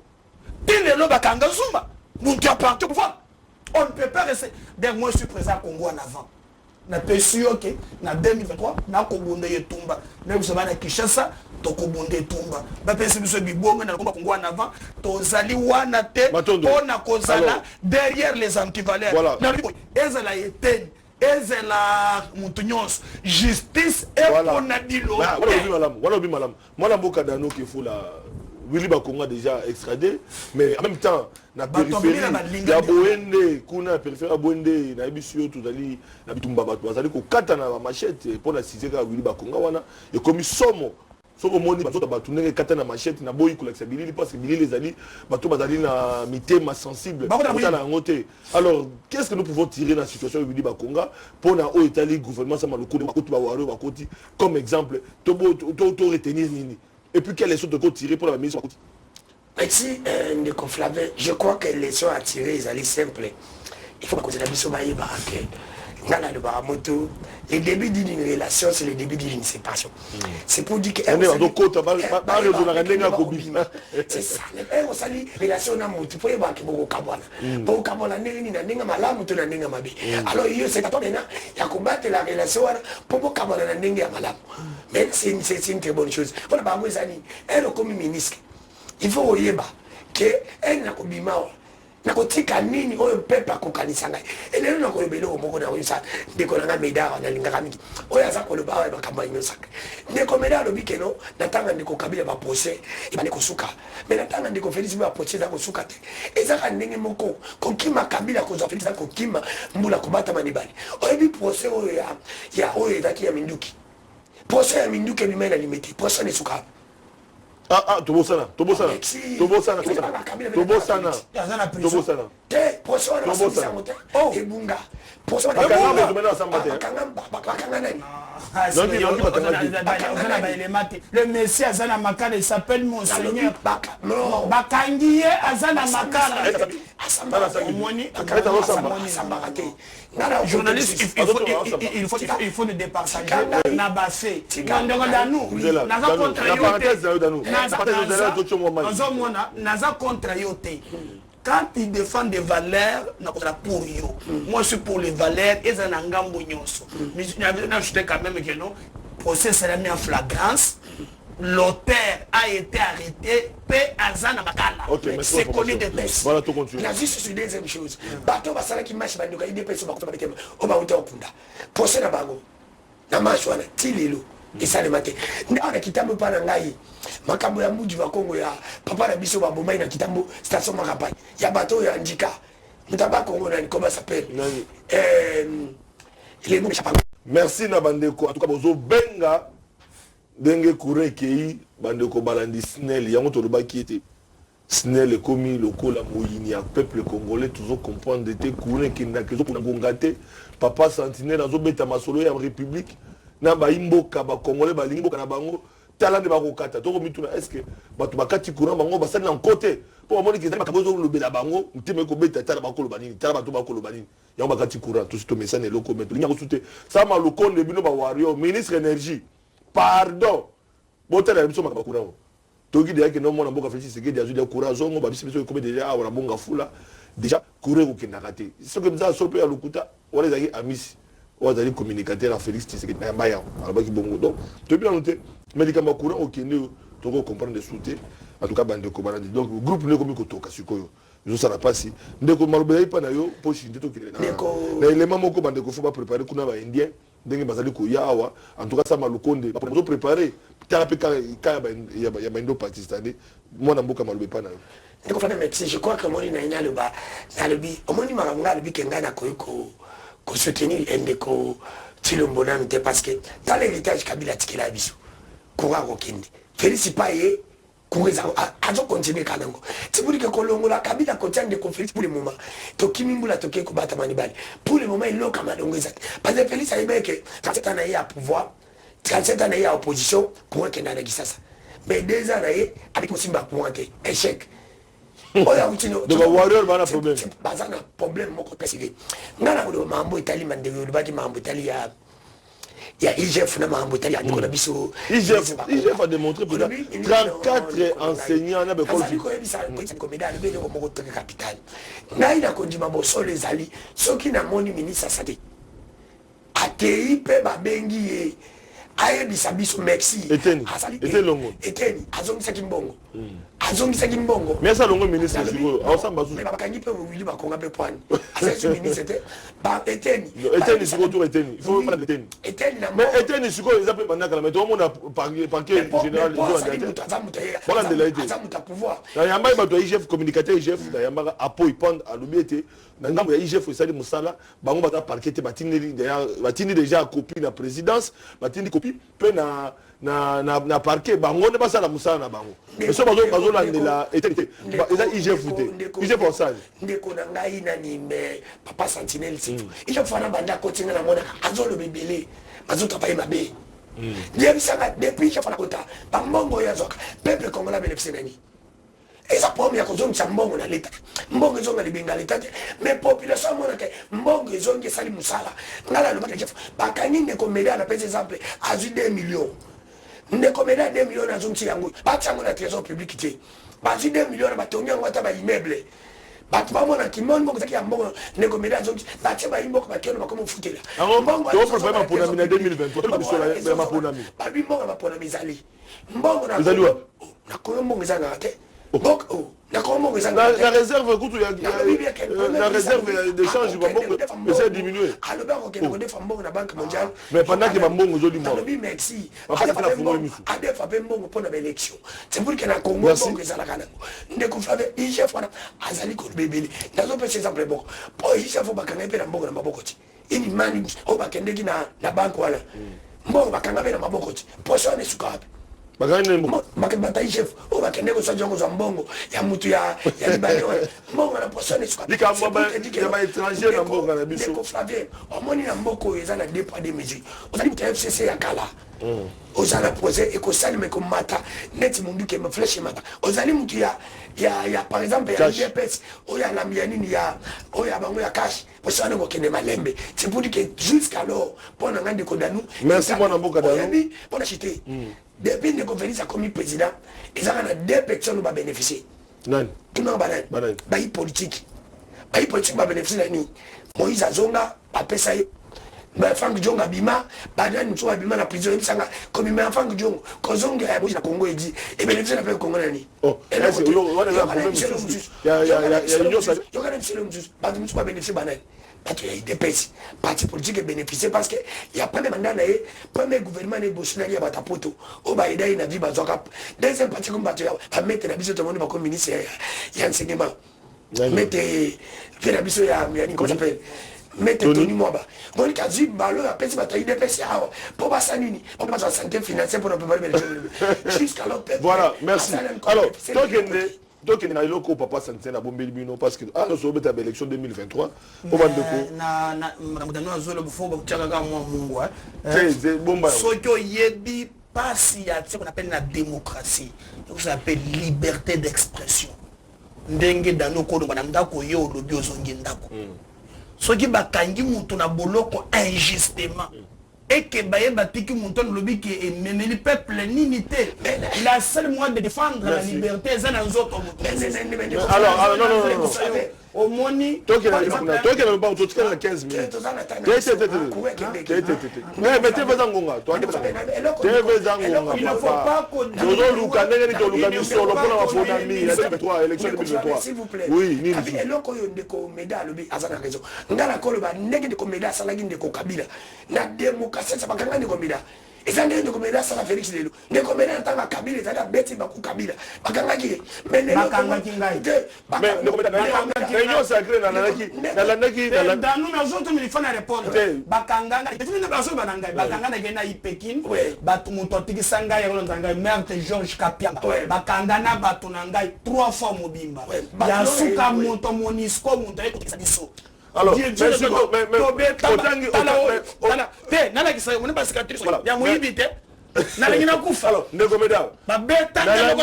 Dès le Bakanga Zuma. Nous sommes parti au pouvoir. On ne peut pas rester. Dès moi, je suis présent à Congo en avant. Na pe sûr que na 2023 na Kobonde Yetumba na kusaba na Kinshasa to Kobonde Yetumba ba pesi biso bibonga na komba Congo en avant to zali wana te pona kozala derrière les antivaleurs voilà. Na ezala yeten ezala mutunyos justice et voilà. On a dit l'eau voilà bi malam moi la mboka dano qu'il faut la Willy Bakongo a déjà extradé, mais en même temps, na périphérie, il y a Boende, kuna périphérie à Boende, na Ebisio, tout ali, na Bitumba Batou, azali ko kata na machette pour la cisera Willy Bakongo wana, et comme somo, soko moni bato Batou nenge kata na machette na boyi ko Billy parce que Billy les ali, bato bazali na mitema sensible, na ngote. Alors, qu'est-ce que nous pouvons tirer dans la situation de Willy Bakongo pour na o Italie gouvernement ça maloko de bakoto ba waro bakoti comme exemple, to retenir nini. Et puis quelle leçon de quoi tirer pour la mise en côté? Merci, Ndeko Flavin. Je crois que les leçons à tirer, ils allaient simples. Il faut que la mission aille barraquer. Dans le baramoto, le début d'une relation, c'est le début d'une séparation. C'est pour dire que... C'est ça. On s'allie, relation n'a pas de problème. Pour Kabana, n'a malamu, tu n'as pas mabe. Alors, c'est à toi maintenant, il y a combattre la relation pour Kabana n'a pas malamu. Mais c'est une très bonne chose. Pour la Bamouizani, elle est comme ministre. Il faut oyeba qu'elle n'a pas de nakotika nini oyo pepa kokanisa ngai elelo nakolobele omoko na oyisa ndeko nanga meda analingaka mingi oyo aza koloba oyo makambo ya nyosaka ndeko meda alobi keno natanga ndeko kabila baprocès ebane kosuka me natanga ndeko Félix baprocès eza kosuka te ezaka ndenge moko kokima kabila kozwa Félix kokima mbula kobata manibali oyebi procès oyo ya oyo ezaki ya minduki procès ya minduki ebima na limite procès nesuka Tobosana. Le Messie Azana Makala, il s'appelle Monseigneur Bakangiye Azana Makala. Journaliste, il faut nous départager. Nabassé. Naza contre yote. Quand il défend des valeurs, pour yo. Moi je suis pour les valeurs et ça n'a ngambo nyonso. Mais je quand même que non. Procès sera mis en flagrance. L'auteur a été arrêté. P. Azana Makala. C'est connu de tous. Voilà tout continue. La justice c'est une deuxième chose. Bateau basala qui marche bandoka il dépêche ba ko ba o ba uta opunda. Procès na bango. Na mashwana tilelo. Et ça le matin. Ndaka kitambo pa na ngai. Makambo ya muji wa Kongo ya papa na biso ba bomai na kitambo station Makapai. Ya bateau ya Ndika. Mutaba Kongo na comment s'appelle? Il est bon chapa. Merci na bandeko. En tout cas bozo benga denge kure kei bandeko balandi snel yango to loba ki était snel komi lokola moyini ya peuple congolais toujours comprendre de kure ki na kezo kuna ngongate papa sentinelle azo beta masolo ya république na ba imboka ba congolais ba limboka na bango talande ba kokata to komituna est-ce que batu bakati courant bango basali na côté pour moni ki zama kabozo lobela bango mtime ko beta tala bakolo banini tala batu bakolo banini yango bakati courant tout to mesane loko meto nya ko sute sama lokonde bino ba warrior ministre énergie pardon botala biso makaba courant togi de yake no mona mboka Félix Tshisekedi azu de courant zongo ba biso ko déjà wala bonga fula déjà courant ko kinakate ce que ça sope ya lokuta wala zaki amisi wazali communicateur à Félix Tshisekedi na maya alobaki bongo donc to bien noté médicament courant au Kenya to ko comprendre de souté en tout cas bande ko balandi donc groupe ne komi ko toka sikoyo zo sala pasi ndeko malobela ipa na yo pochi ndeto kile na élément moko bande ko faut pas préparer kuna ba indien ndenge bazali ko yawa en tout cas ça malukonde ba zo préparer thérapie ka ya ba indo pakistanais mwana mboka malobe pa na yo ndeko fana merci je crois que moni na ina loba na lobi omoni maranga lobi kenga na ko soutenir ndeko Tshilombo na mte parce que dans l'héritage Kabila tikela biso kora kokende Félix Paye Kouréza azo continuer kanango tibuli ke kolongola Kabila kotiande ko Félix pour le moment to kimimbula to ke ko bata manibali pour le moment il loka madongeza parce que Félix aibeke quand c'est un à pouvoir quand c'est un à opposition pour que na gisasa mais déjà là avec Simba pour échec Donc warrior bana problème. Bazana problème moko pesile. Ngana ko mambo itali mandego lubaki mambo itali ya IGF na mambo itali andiko na biso. IGF a démontré pour 34 enseignants na bekol. Ko ebisa ko medal be ko moko toke capital. Ngai na kondima bo solo ezali soki na moni ministre sate. Atei pe babengi ye ayebisa biso merci Eteni longo azongisa kimbongo azongisa kimbongo mais ça longo ministre siko awsamba mais bakangi pe wili bakonga pe pwani asa ministre te ba Eteni siko tour Eteni il faut pas Eteni mais Eteni siko ils appellent banaka mais tout le monde a parquet général voilà de la idée azamuta pouvoir na yamba ba to IGF communicateur IGF na yamba appui pond à l'obéité na ngambo ya IGF osali musala bango bata parquet te batini déjà copie na présidence batini copie pe na parquet bango ne basala musala na bango mais so bazo landela etete eza IGF te IGF osali ndeko na ngai nani me papa sentinelle situ IGF fana banda kotinga na mona azolo bebele bazo pa mabe yebisanga depuis IGF fana kota bango ya zoka peuple congolais bénéficie nani eza problème ya kozongisa mbongo na leta mbongo ezonga libinga leta te mais population mona ke mbongo ezongi esali musala ngala lobaka chef bakangi ndeko meda na pesa exemple azwi 2 millions ndeko meda 2 millions azongisi yango batango na trésor public te bazwi 2 millions batongi yango ata ba immeuble batu bamona kimoni mbongo zaki ya mbongo ndeko meda azongisi batie ba imboko bakeno bakoma futela mbongo to problème pour na 2023 biso la mapona mi babi mbongo mapona mizali mbongo na koyo mbongo zanga te donc la réserve kutu ya la réserve d'échange bambongo essaie diminuer mais pendant que bambongo joli mo merci adefa pe mbongo pona ba élection c'est pour que na Congo mbongo ezala kana ndeko fave IGF wana azali ko bebele ndazo pe exemple boko po IGF bakanga pe na mbongo na maboko ti ini mani o bakendeki na bank wala mbongo bakanga pe na maboko ti poso ne sukapi bagane bakabata IGF o bakende ko sajongo za mbongo ya mutu ya libane mbongo na posone suka dika mbaba ya ba étranger na mbongo na biso ko Flavien omoni na mboko ezana dépôt de mesures ozali mutu FCC ya kala ozala poser et ko salime ko mata net mundu ke me flèche mata ozali mutu ya par exemple ya GPS o ya lambianini ya o ya bango ya cash posone ko kende malembe c'est pour dire que jusqu'alors pona ngande ko danu merci mwana mboka danu pona chité depuis que Félix a commis président, ils ont deux personnes qui vont bénéficier. Non. Tout le monde va politique. Les politiques vont bénéficier de nous. Moïse Azonga, après ça, Franck Djonga Bima, Badan Nso Bima la prison, comme il met Franck Djonga, Kozonga a bougé la Congo et dit, et bénéficier de la paix Congo. Oh, et là, il y a un problème. Il y a une chose. Il y a un seul chose. Badan Nso va bénéficier de parce qu'il y a des partis politiques bénéficient parce qu'il y a pas de mandat, premier gouvernement est bossé dans la poto, au Baïda, il a vu Bazoka. Deuxième parti comme Batia, à mettre la bise de mon comme ministre, il y a un enseignement. Mettez, faire la bise, il y a un comment s'appelle. Mettez Tony Mwaba. Bon, quand tu ballon, après, tu vas tailler des PC, pour pas s'annuler, pour pas santé financière pour ne pas faire jusqu'à l'autre. Voilà, merci. Alors, donc il y a un loco papa santé na bombe bino parce que nous sommes à l'élection 2023 au bande ko na mudano azolo bufomba kutaka kama Mungu c'est bomba soko yebi pasi ya ce qu'on appelle la démocratie ça s'appelle liberté d'expression ndenge dano ko ndo ndako yo lobi ozongi ndako soki bakangi mutu na boloko injustement et que baye batiki monton lobi que memeli peuple n'unité la seule moyen de défendre la liberté c'est dans autres alors non au moni toi qui n'as pas autour de 15 minutes mais mettez pas en gonga toi il ne faut pas élection 2023 s'il vous plaît oui ni eloko yo ndeko meda lobi azana raison ngala koloba ndenge ndeko meda salagi ndeko kabila na démocratie ça bakanga ndeko meda ezande ndeko meda sala Félix lelo ndeko meda ntanga kabila ezala beti baku kabila bakanga ki mais bakanga ki ngai mais ndeko meda réunion sacrée na landaki dans nous nous autres il faut répondre bakanga ngai na baso bananga bakanga na gena ipekin batu moto tikisanga ya lonzanga Merte Georges Kapiamba bakanga na batu na ngai 3 fois mobimba ya suka moto monisco moto ekokisa biso alors mais nala kisa mona basikatrice ya muibite nala ngina kufa alors ndeko meda babeta na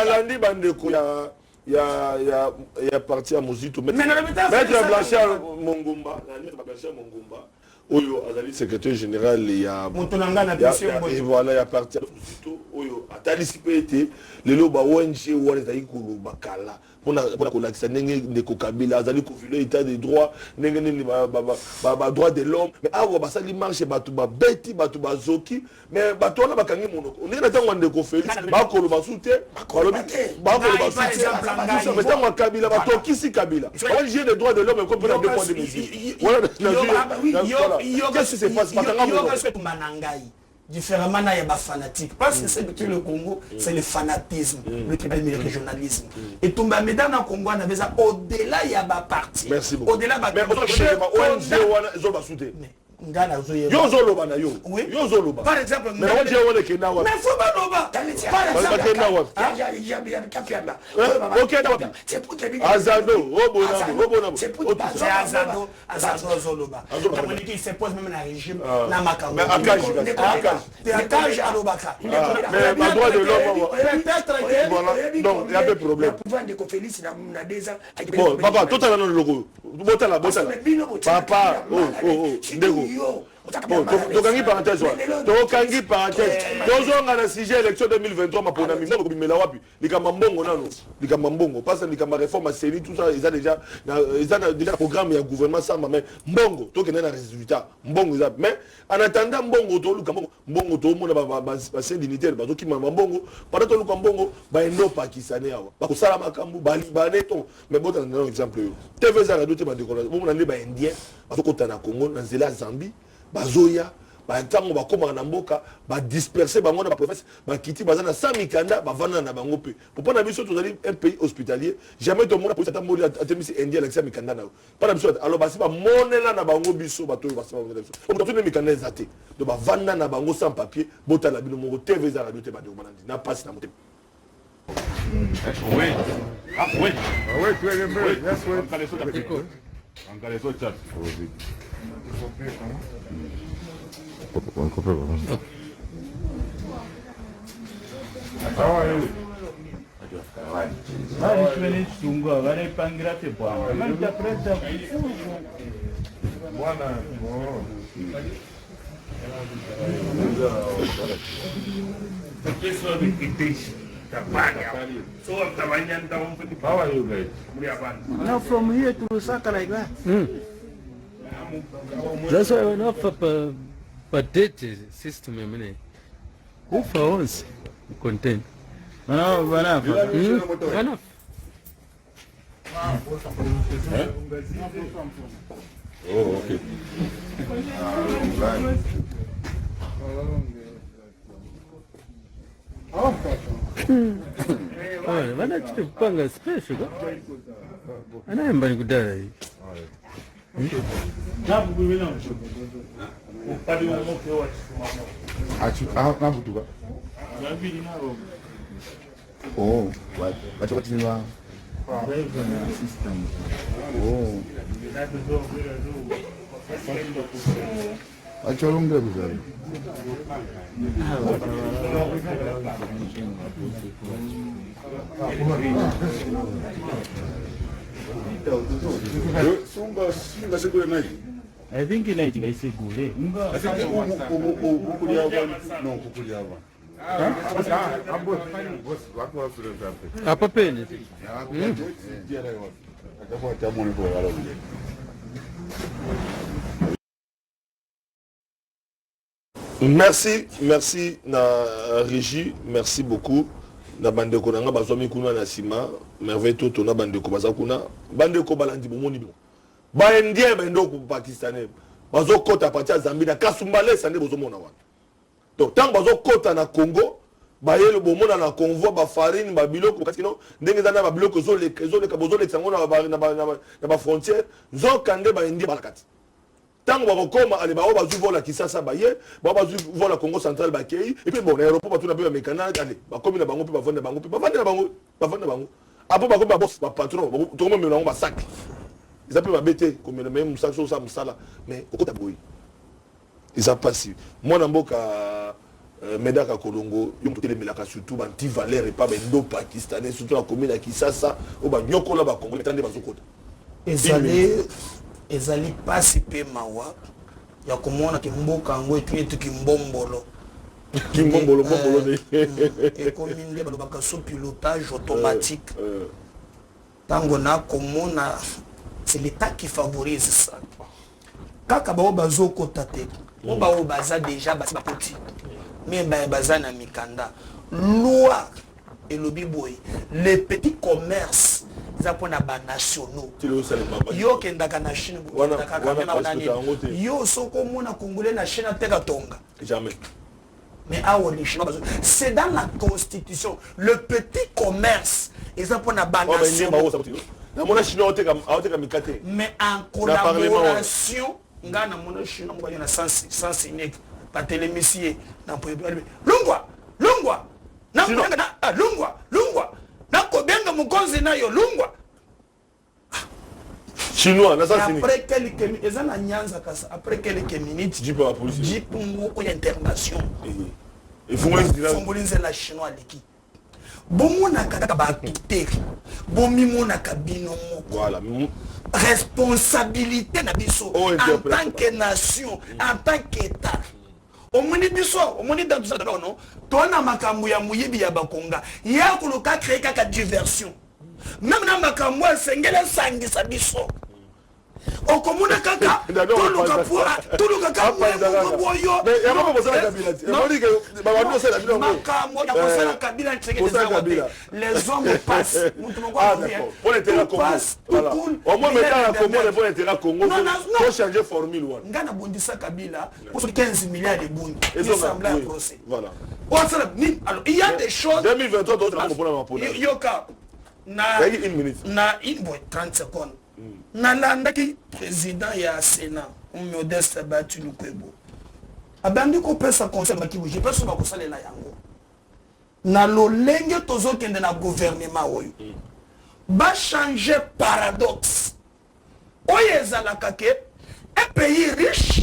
landi bandeko il y a parti à Mozito. Maître Blanchard Mongumba, Oyo Azali secrétaire général il y a et voilà il y a parti à Mozito Oyo Atalicipé les loba ONG ou les bakala pour la ndenge ko Kabila Azali ko violer état des droits ndenge droits de l'homme mais awa basali marche batu ba beti batu ba zoki mais batu na bakangi monoko ndenge na tango ndeko Félix bakolo basute bakolo basute mais tango Kabila batokisi Kabila ONG des droits de l'homme comme pour la deux points de mesure voilà qu'est-ce qui se passe différemment na yaba fanatique parce que c'est que le Congo c'est le fanatisme le régionalisme et tout mais dans le Congo on avait ça au-delà yaba parti au-delà ba par exemple mais faut pas loba c'est pour il se pose même la régime na makambo il y a des problèmes papa tout à l'heure papa tokangi parenthèse tozonga na sujet élection 2023 mapona mingo komimela wapi likamba mbongo nano likamba mbongo parce que likamba réforme à série tout ça ils ont déjà programme ya gouvernement ça mais mbongo tokende na résultat mbongo ça mais en attendant mbongo to luka mbongo to mona ba saint dignitaire ba to kimama mbongo pendant to luka mbongo ba endo pakistanais awa ba ko sala makambu ba libanais to mais bon un exemple TV za radio te ba décoller bon na ba indien ba to kota na Congo na zela Zambie bazoya bantango bakoma na mboka ba disperser bango na province ba kiti bazana 100 mikanda ba vana na bango pe pour na biso tozali un pays hospitalier jamais to mona police atamoli atemisi indien avec 100 mikanda na pas na biso alors basi ba monela na bango biso bato basi ba biso on doit tout mikanda ezate to ba vana na bango sans papier bota la bino mongo TV za radio te ba de manandi na passe na motem oui ah oui ah oui tu es bien yes oui encore les autres chat How are you guys? Now from here to Lusaka like that. That's why we're not for date system a minute. Who for once content? Enough. Oh, okay. Wanachipanga special. Anaemba nikudara hii. Oh, wachokotiniwa. Oh. Acholongera kuzali. I think like I say gule. I think kukulia one. Hapa peni. Merci na régie, merci beaucoup. Na bandeko nanga bazomi kuna na sima, merveille toto na bandeko bazakuna, bandeko balandi bomoni bo. Ba indien bandeko pakistanais. Bazokota à partir de Zambie na Kasumbale sande bozomona wana. Donc tant bazokota na Congo, ba yelo bomona na convoi ba farine ba biloko parce que non ndenge zana ba biloko zo le bozo le tsango na ba frontière, zo kande ba indien balakati. Tant que Koma allez ba bazu vola Kisasa baye ba bazu vola Congo central ba kei et puis bon l'aéroport ba tout na pe mekana allez ba komi na bango pe ba vendre bango pe ba vendre bango après ba ko ba boss ba patron to ko me na ba sac ils appellent ma bêté comme le même sac ça musala mais au côté boy ils a passé moi na mboka Medaka Kolongo yom tele melaka surtout ba anti valeur et pas bendo pakistanais surtout la commune à Kisasa ou ba nyokola ba Congo tande bazokota ezali pasi pe mawa ya komona ke mboka ngo etu kimbombolo kimbombolo de et comme inde balobaka so pilotage automatique tango na komona c'est l'état qui favorise ça kaka bao bazokota te o bao baza déjà basi bapoti mais baza na mikanda loi et le biboy les petits commerces za pona ba nationaux yo kendaka na Chine yo soko mona congolais na Chine teka tonga jamais mais c'est dans la constitution le petit commerce et ça pona ba nationaux mais en collaboration ngana mona Chine ngwa na sans signer pa télémissier na lungwa na lungwa na kobenga mukonzi na yo lungwa chinois na ça après quelques minutes ils ont nyanza kasa après quelques minutes jipe la police jipe ngoko ya internation et fongolinze la chinois leki bomona kaka ba acteur bomimona kabino moko voilà responsabilité na biso en tant que nation en tant qu'état omoni biso omoni dans ça non tona makambo ya muyibi ya bakonga ya kuluka créer kaka diversion même na makambo sengela sangisa biso okomuna kaka toluka kaka boyo mais ya mama bosala kabila ti moni ke ba wando sala bila makambo ya kosala kabila tseke les hommes passent mutu moko pour le terrain Congo voilà au moins mettre la Congo pour le terrain Congo pour changer formule wana ngana bondisa kabila pour 15 milliards de bundi et semblant un procès voilà alors il y a des choses 2023 d'autres pour la mapona yoka na une minute na une 30 secondes nalandaki président ya Sénat Modeste Batu Lukwebo abandi ko pesa conseil bakibu je pense ba kosalela yango na lolenge tozokende na gouvernement oyo ba changer paradoxe oyo ezalaka ke un pays riche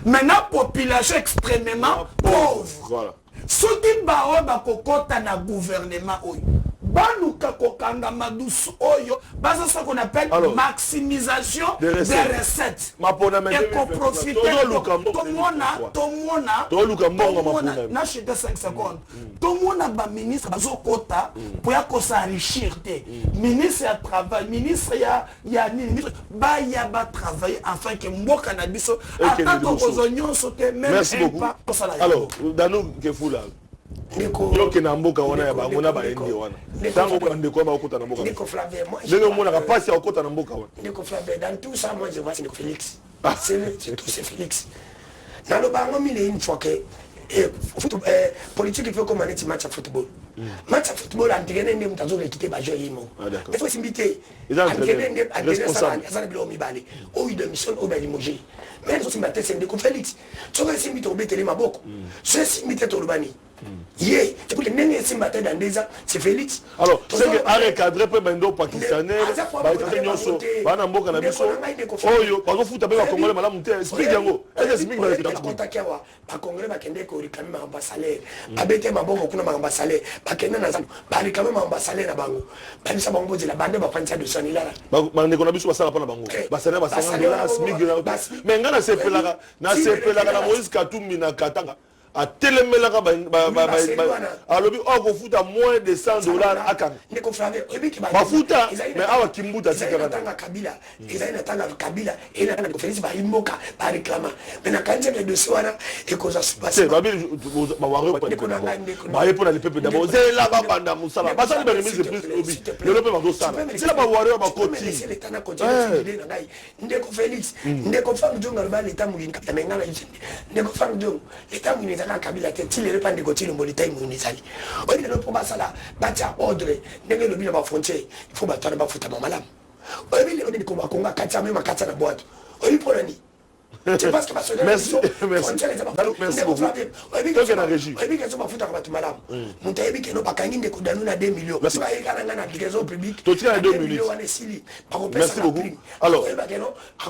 mais na population extrêmement pauvre voilà soki bao bakokota na gouvernement oyo baluka kokanga madusu oyo basa ça qu'on appelle maximisation des recettes et qu'on profite tomona na chita 5 secondes tomona ba ministre bazokota pour ya ko s'enrichir te ministre ya travail ministre ya ministre ba ya ba travailler afin que mboka na biso atako kozonyo sote même pas alors Danou Kefula yoke na mboka wana ya bango na baendi wana tango kwa ndeko ba okota na mboka ndenge mona ka pasi ya okota na mboka wana Ndeko Flavien dans tout ça moi je vois c'est Ndeko Félix c'est Félix dans le bango mille une fois que politique il faut comme un match à football match à football entraîner ndem tazo quitter ba jouer yimo il faut s'inviter entraîner ndem responsable ça ne mi balé o il de mission o ba limoger mais so simbaté c'est Ndeko Félix so ka simbi to betele maboko so simbi te to rubani yeah c'est pour que ndenge simbaté dans des ans c'est Félix alors c'est que arrêt cadré pe bendo pakistanais ba itati nyonso bana mboka na biso oyo bazo futa be ba congolais malamu te speak yango speak ba kita kontakia wa ba congolais ba kende ko rikami ma salaire abete maboko kuna ma salaire ba kende na zalo ba rikami ma salaire na bango ba bisa bango zela bande ba pantia de sanilala ba ndeko na biso basala pa na bango basala ba $50 speak mais ngana sepelaka na Moïse Katumbi na Katanga a telemelaka alobi okofuta moins de $100 akanga bafuta mais awa kimbuta tikaka kabila ezali na tanga kabila ena na Félix ba imoka ba réclama mais na kanze de dossier wana ekoza c'est babi ba waro ba yepona le peuple d'abord zela ba banda musala basali ba remise plus obi le peuple ba dosala c'est la ba waro ba koti c'est l'état na continuer na ngai Ndeko Félix Ndeko Fang Jonga ba l'état mugini kapita mengana Ndeko Fang Jonga l'état mugini na kabila te ti le repande ko ti le molita imuni sali o ile no po basala batia ordre ndenge lo bila ba frontière il faut batana ba futa malam o ile no ko ba konga katia même katia na boîte o ile pour ni C'est parce que ma soeur merci merci beaucoup donc na régie et puis que ça m'a foutu avec madame mon taïbi que no bakangi ndeko danu na 2 millions merci ba yeka na trésor public to tient à 2 minutes merci beaucoup alors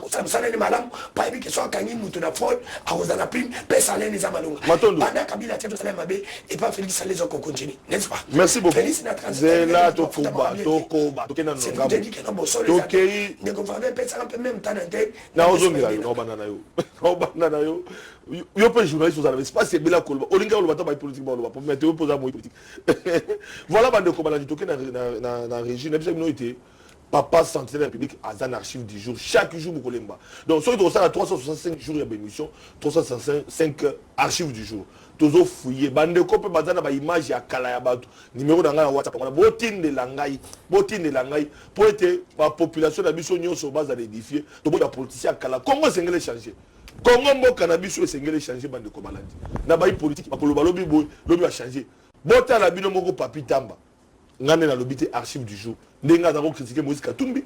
ça me sonne madame pas et puis que soit kangi mutu na folle à cause de la prime pesa lene za malunga Matondo bana kabila tete ça mabe et pas Félix Salé on continue n'est-ce pas merci beaucoup Félix na transition zela to kuba to koba to kena c'est dit que no bosso les okay ne confirmer pesa un peu même temps d'intérêt na ozongela no banana yo na yo yo pe journaliste aux analystes pas c'est bila kolba olinga oloba ta ba politique ba oloba pour mettre au poser moi politique voilà bande ko balandi toke na régie na bisa bino été papa sentinelle république azan archive du jour chaque jour mo kolemba donc soit to ça 365 jours ya bémission 365 archives du jour tozo fouiller bande ko pe bazana ba image ya kala ya bato numéro na nga na WhatsApp on botinde la ngai pour être la population na biso nyonso baza édifier to boya politicien kala Congo sengele changer Congo mboka na biso sengele changer bande ko balandi na ba politique bakoloba lobi ba changer bota la bino moko papi tamba ngane na lobité archive du jour ndenga za ko critiquer Moïse Katumbi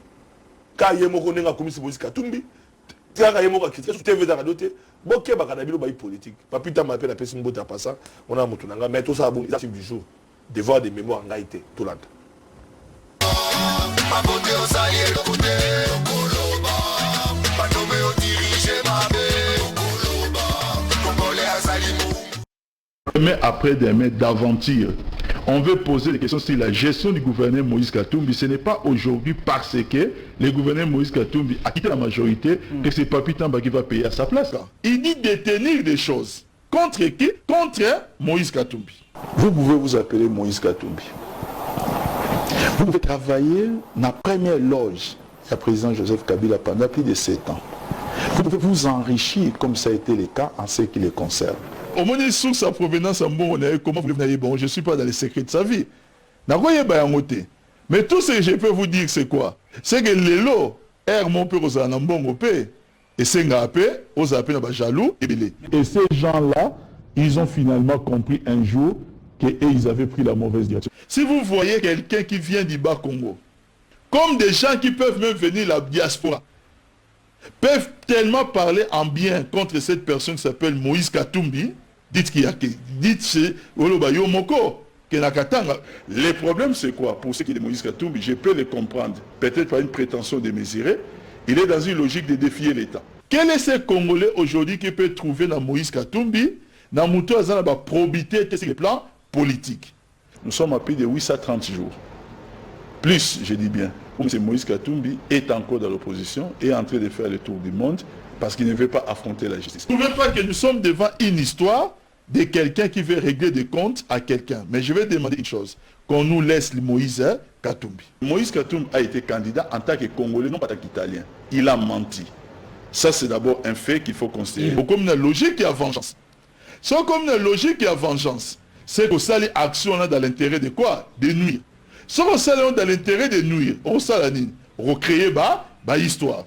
ka ye moko ndenga komisi Moïse Katumbi tika ye moko critiquer sur TV za radote boke baka na bino ba politique papi tamba pe na pesi mbota passa on a mutu nanga mais tout ça bon archive du jour devoir de mémoire ngaité tout là Mais après des mètres d'aventure, on veut poser des questions sur la gestion du gouverneur Moïse Katumbi. Ce n'est pas aujourd'hui parce que le gouverneur Moïse Katumbi a quitté la majorité que c'est Papi Tamba qui va payer à sa place. Il dit détenir des choses. Contre qui? Contre Moïse Katumbi. Vous pouvez vous appeler Moïse Katumbi. Vous pouvez travailler dans la première loge du président Joseph Kabila pendant plus de 7 ans. Vous pouvez vous enrichir comme ça a été le cas en ce qui les concerne. Au moins, sur sa provenance, comment vous venez bon, je ne suis pas dans les secrets de sa vie. Mais tout ce que je peux vous dire, c'est quoi? C'est que les lots, mon père aux anambons et c'est aux jaloux et ces gens-là, ils ont finalement compris un jour qu'ils avaient pris la mauvaise direction. Si vous voyez quelqu'un qui vient du bas Congo, comme des gens qui peuvent même venir de la diaspora, peuvent tellement parler en bien contre cette personne qui s'appelle Moïse Katumbi, dites c'est Olobayomoko, le problème c'est quoi? Pour ce qui est de Moïse Katumbi, je peux le comprendre, peut-être pas une prétention de mesurer, il est dans une logique de défier l'État. Quel est ce Congolais aujourd'hui qui peut trouver dans Moïse Katumbi, dans Moutou Azana, la probité sur le plan politique? Nous sommes à plus de 830 jours. Plus, je dis bien, M. Moïse Katumbi est encore dans l'opposition et est en train de faire le tour du monde parce qu'il ne veut pas affronter la justice. Vous ne trouvez pas que nous sommes devant une histoire de quelqu'un qui veut régler des comptes à quelqu'un? Mais je vais demander une chose, qu'on nous laisse Moïse Katumbi. Moïse Katumbi a été candidat en tant que Congolais, non pas en tant qu'Italien. Il a menti. Ça, c'est d'abord un fait qu'il faut considérer. Comme une logique et à vengeance. C'est comme une logique et à vengeance. C'est que ça, les actions là dans l'intérêt de quoi? De nuire. Si on s'est dans l'intérêt de nuire, on s'est recréer bah histoire.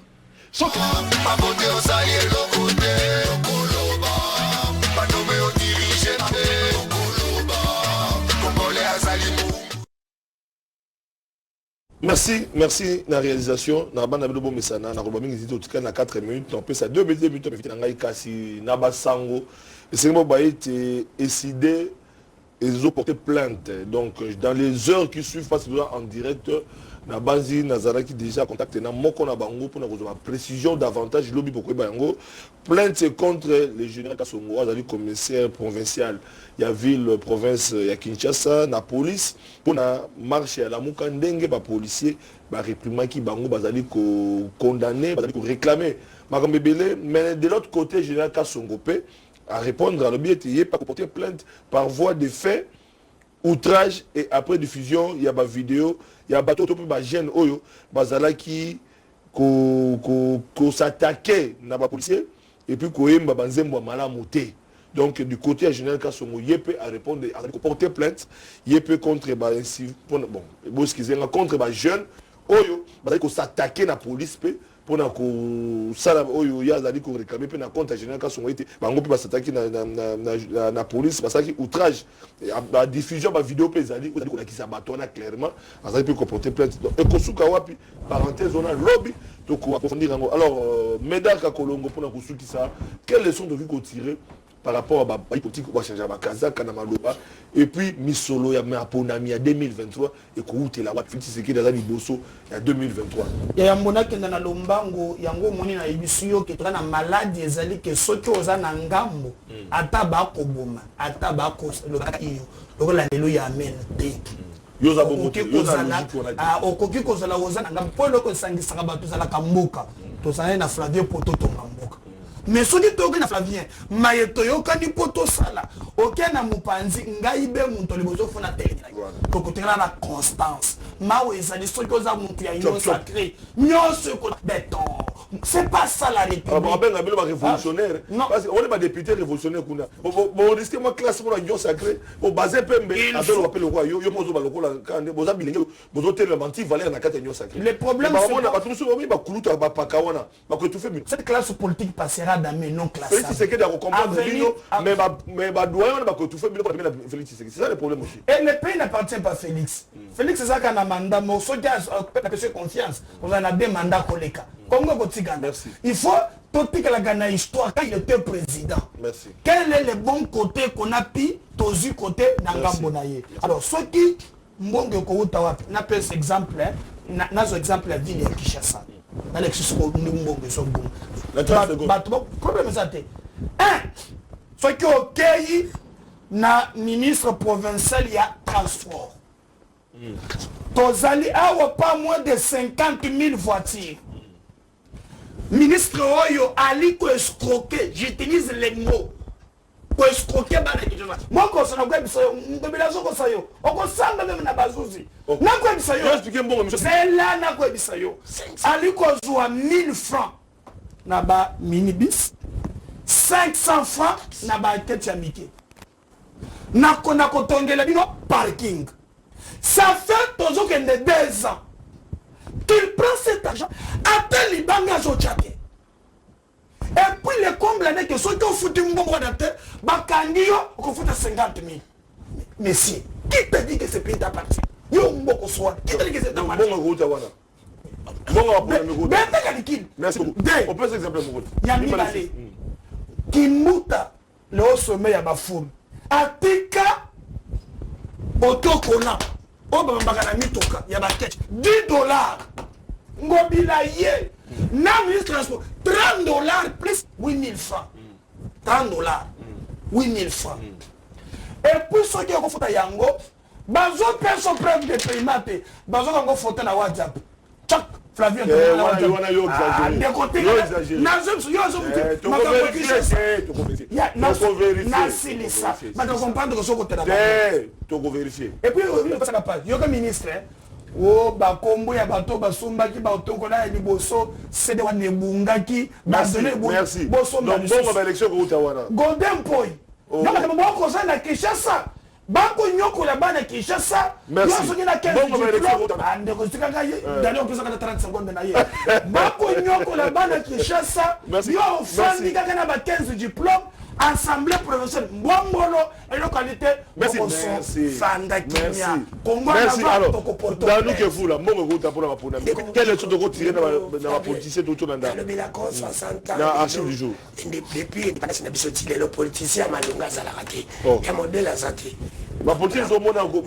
Merci la réalisation. Na bana bilobo mesana na roba mingi zito tika na 4 minutes, on peut ça 2 minutes on peut ngai kasi na basango. Et c'est ba été décidé ils ont porté plainte. Donc, dans les heures qui suivent, parce que en direct, na basi Nazara qui déjà contacté na moko na bango pour avoir précision davantage lobby pour bango. Plainte c'est contre le général Kassongo, le commissaire provincial, il y a ville province il y a Kinshasa, na police pour na marche à la mukandenge ba policier ba réprimand qui bango bazali ko condamner, bazali ko réclamer. Mais de l'autre côté général Kassongo à répondre à l'objet, il n'y a pas porter plainte par voie de fait, outrage et après diffusion, il y a des vidéos, il y a des bateaux de jeunes qui s'attaquaient à la police et puis qui ont malamuté. Donc du côté général Kassongo, il peut répondre à porter plainte, il peut contre contre les jeunes qui s'attaquaient à la police pour na sala oyo ya zali ko réclamer pe na compte général ka songo ite bango pe basataki na police basaki outrage la diffusion ba vidéo pe zali ko nakisa batona clairement azali pe ko porter plainte et ko suka wapi parenthèse on a lobby to ko approfondir yango. Alors Medaka Kolongo pour na ko suki ça quelle leçon de vie ko tirer par rapport à la politique qui a changé à Kazakh, et puis Misolo, il y a Ponami en 2023, et qu'il y a Félix Tshisekedi dans Bosso en 2023. Il y a un mona qui est dans Lombango, il y a un moni na Ibisuyo qui est dans la maladie, qui est sorti aux Anangambo, à Tabako Boma, à Tabako, le Bakio, le Landelo Yamen, Yosa Bomote, Okoki Kozala Ozanangam, pour le Sangi Sarabatu Zala Kamboka, to Sana Flavio Poto Tongamboka. Mais ce qui est na Flavien, Mayeto Yokani Poto Sala, aucun na Mupanzi, Ngaïbe Montolibozo Fonatele, Kokotela la constance, Mao et Zali Sokoza Moutia, Nyon sacré, Nyon Soko béton. C'est pas ça la République. On rappelle un révolutionnaire. Parce qu'on n'est pas député révolutionnaire. Bon, risque moi classe pour la Nyon sacré, au basé Pembe, on rappelle le roi, yo mozo baloko la kande, boza bilingue, bozo tele menti valeur na kate Nyon sacré. Le problème c'est que ba tout souvent ba kuluta ba pakawana, ba ko tout fait. Cette classe politique passera dans mes non classes. Félix Tshisekedi a comprendre bino, mais ba doyen ba ko tout fait bino pour la Félix Tshisekedi. C'est ça le problème aussi. Et le pays n'appartient pas à Félix. Félix c'est ça qu'on a mandat, mais au soldat a fait confiance. On a deux mandats collègues. Merci. Il faut tout que la Ghana histoire quand il était président. Merci. Quel est le bon côté qu'on a pris, tous côté Nangambonaye. Alors ceux qui mbonge ko utawa na pèse exemple na zo exemple la ville de Kinshasa. Dans l'exercice ko mbonge so bon. La 30 secondes. Problème ça té. Ceux qui OK na ministre provincial ya transport. Tozali awa pas moins de 50 000 voitures. Ministre Oyo Ali ko escroquer, j'utilise les mots. Ko escroquer bana kijana. Moi ko sana ko biso ngobela zo ko sayo. Oko sanga même na bazuzi. Na ko biso yo. Expliquer bon monsieur. C'est là na ko biso yo. Ali ko zo 1000 francs na ba minibus. 500 francs na ba tête ya Mickey. Na ko tongela bino parking. Ça fait toujours que de 2 ans qu'il prend cet argent, attend les bagages au tchadien. Et puis le comble n'est que ceux qui ont foutu un bon droit d'atteindre, Bakandio, on fout à 50 000. Messieurs, qui te dit que ce pays t'appartient? Yo mboko soit. Qui te dit que c'est t'appartient? Bon route wana. Bon merci beaucoup. On peut s'exempler mon route. Yamibale. Kimuta le haut sommet ya bafoum. Atika Otokona. $10 ngobila ye na ministre transport $30 plus 8 000 francs. $30 8 000 francs. Et puis ceux qui ont fait yango bazo perso preuve de paiement bazo kango photo na WhatsApp tchak Flavien na exagéré et puis yo ministre o ba kombo ya bato basumbaki bato na liboso c'est de wane bungaki ba donner boso na bongo ba élection ko utawana golden point donc mo ko ça na Kinshasa bako nyoko la bana Kinshasa yo soki na 15 diplôme ande ko sikanga ye d'ailleurs plus que 30 secondes na ye bako nyoko la bana Kinshasa yo fandi kaka na ba 15 diplôme Assemblée provinciale Mbongolo et localité merci Fanda Kimia Congo merci alors dans nous que vous là mbongo ko tapona mapona quel est tout tirer dans la politicien tout nanda le bilako 60 ans na archive du jour depuis parce que biso tile le politicien malunga za la raté ya modèle azati ma politicien zo mona ko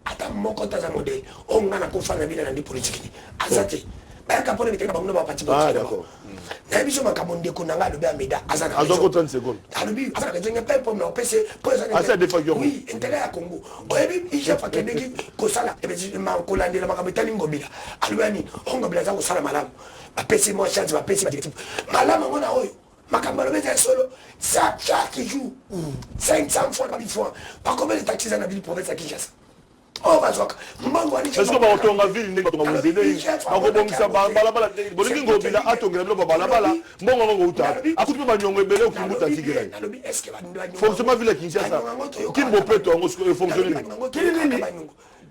ata moko ta za modèle onga na ko fana bila na ndi politique azati ba ka pone biteka bango ba parti d'accord na biso makamonde ko nanga lobe ameda azana azoko 30 secondes alubi azana kajenga pe pour na PC pour asa de fagio oui intérêt ya Congo oyebi ije fa keneki ko sala ebe ma ko landela makameta lingobila alubani ongobila za ko sala malamu ba PC mo chance ba PC ba directive malamu ngona oyo makamba lobe za solo chaque jour 500 francs par fois pas combien de taxis dans la ville province à Kinshasa. Oh bazoka mbango ali est-ce que ba otonga ville ndenge to ngozele ako bongisa balabala bolingi ngobila atongela bilo balabala mbongo ngo uta akuti ba nyongo ebele okimbuta tigela fonctionnement ville Kinshasa kimbo peto ngo fonctionner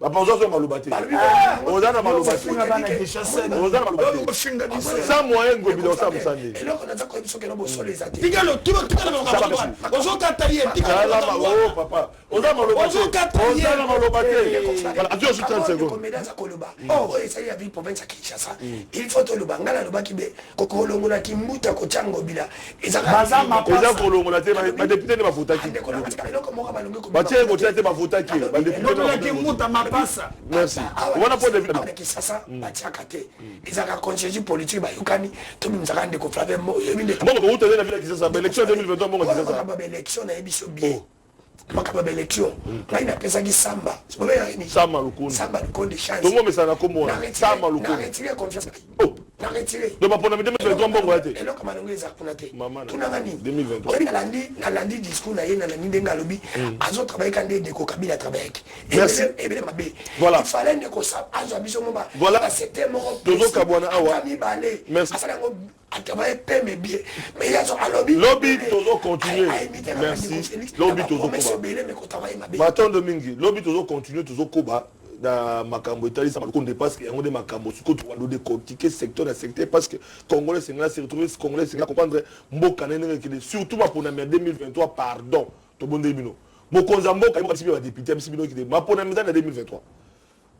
Papa ozo malobate. Oza na malobate. Oza na malobate. Sans moyen ngobilo sa musani. Et là on a ko biso ke no boso les athées. Tigalo tu na ozo kataye Tigalo oh papa. Oza malobate. Oza na malobate. Voilà, adieu sur 30 secondes. Oh, ça y a vie province à Kinshasa. Il faut to luba ngala luba kibe kokolongola kimbuta ko chango bila. Oza kolongola te ba député ne ba votaki. Batie ko te ba votaki. Ba député kimbuta mapasa. Merci. Wana po David Kinshasa batiaka te. Ezaka conseiller politique ba yokani to bimzaka ndeko Flavien mo yebinde. Bon ko utele na vile Kinshasa ba élection 2023 bon Kinshasa. Ba élection na ebiso bien. Makaba élection. Ngai na pesa ki samba. Samba lukundi. Samba lukundi chance. Tout le monde me sana komo. Samba lukundi. Na retirer confiance. Oh. Na retirer. Donc pour 2023 bon ko ate. Et là comme on eza kuna te. Tuna ngani 2023. Na landi discours na ye na landi ndenga lobi. Azo travailler quand de ko Kabila travailler. Merci. Et bien mabe. Voilà. Il fallait ne ko sa azo biso mba. Voilà. C'était mon. Tozo kabwana awa. Merci. À travailler paix mais bien. Mais il y a son lobby. Lobby tozo continuer. Merci. Lobby tozo koba. Baton de mingi. Lobby tozo continuer tozo koba. Na makambo etali ça qu'on dépasse que on de makambo surtout on doit décortiquer secteur à secteur parce que congolais c'est là se retrouver congolais c'est là comprendre mboka nene que surtout pour na 2023 pardon to bonde bino mokonza mboka ko participer à député bino qui ma pour na 2023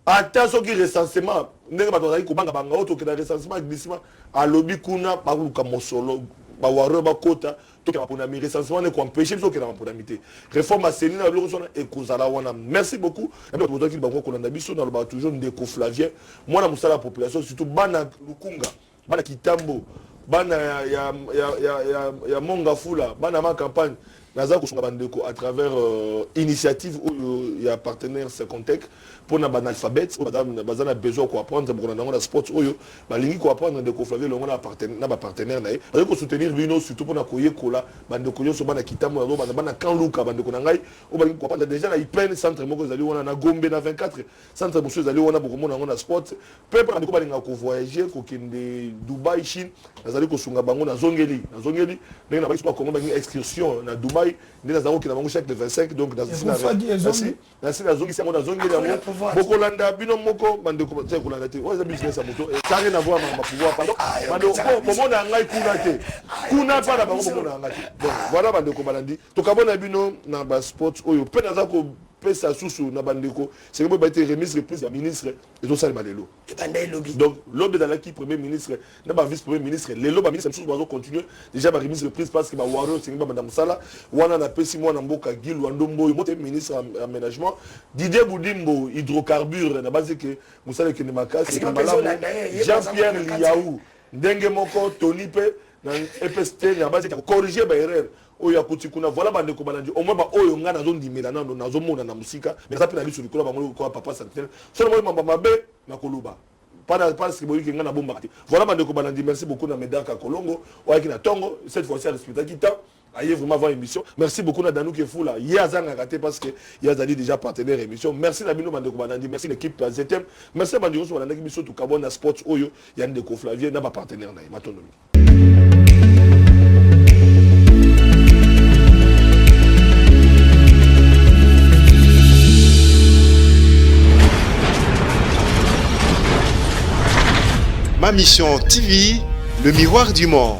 attention qui recensement ndenge bato bazali ko banga banga auto que na recensement glissement à lobby kuna ba luka mosolo ba waro ba kota to que pour na recensement ne ko empêcher so que na pour namité réforme aseni na loko sona e kozala wana merci beaucoup et puis to ki bango ko na biso na ba toujours ndeko Flavien moi na musala population surtout bana lukunga bana kitambo bana ya monga fula bana ma campagne naza ko songa bandeko à travers initiative il y a partenaire Secontec pour na banalphabète bazana besoin ko apprendre pour na sport oyo balingi ko apprendre ndeko Flavien longo na partenaire na ye ko soutenir bino surtout pour na koyekola bandeko yo so bana kitamu na bana kanluka bandeko na ngai o balingi ko apprendre déjà na plein centre moko zali wana na Gombe na 24 centre monsieur zali wana beaucoup mona na sport peu bandeko balinga ko voyager ko kende Dubai Chine nazali ko sunga bango na zongeli ndenge na ba Congo balingi excursion na Dubai ndenge nazali ko na bango chaque 25 donc dans na zongi ça na zongeli beaucoup landa bino moko bandeko c'est ko landa te o za business à moto ça rien à voir avec ma pouvoir pardon bandeko na ngai kuna pa na bango na ngai donc voilà bandeko balandi to kabona bino na ba sport oyo pe naza ko pesa susu na bandeko c'est que ba été remise reprise ya ministre et tout ça le malelo donc lobby dans l'équipe premier ministre na ba vice premier ministre lelo ba ministre susu bazo continuer déjà ba remise reprise parce que ba waro c'est ba madame sala wana na pesi mo na mboka gilu ndombo yo moté ministre aménagement Didier Boudimbo hydrocarbures na base que musala ke ne makasi Jean-Pierre Liaou ndenge moko Tony pe na EPST na base que corriger ba erreur oya kutikuna voilà bande ko balandi au moins ba oyo nga nazo ndimela nando nazo mona na musika mais ça pe na biso likolo ba mo ko papa santel solo mo mamba mabe na koluba pas ce que boyi nga na bomba voilà bande ko balandi merci beaucoup na Medaka Kolongo oya ki na tongo cette fois-ci à respecter qui temps aïe vraiment avant émission merci beaucoup na Danouke Fula yazanga raté parce que yazali déjà partenaire émission merci na bino bande ko balandi merci l'équipe ZTM merci bande ko balandi biso to kabona sport oyo ya ndeko Flavien na ba partenaire na matonomi. Ma Mission TV, le miroir du monde.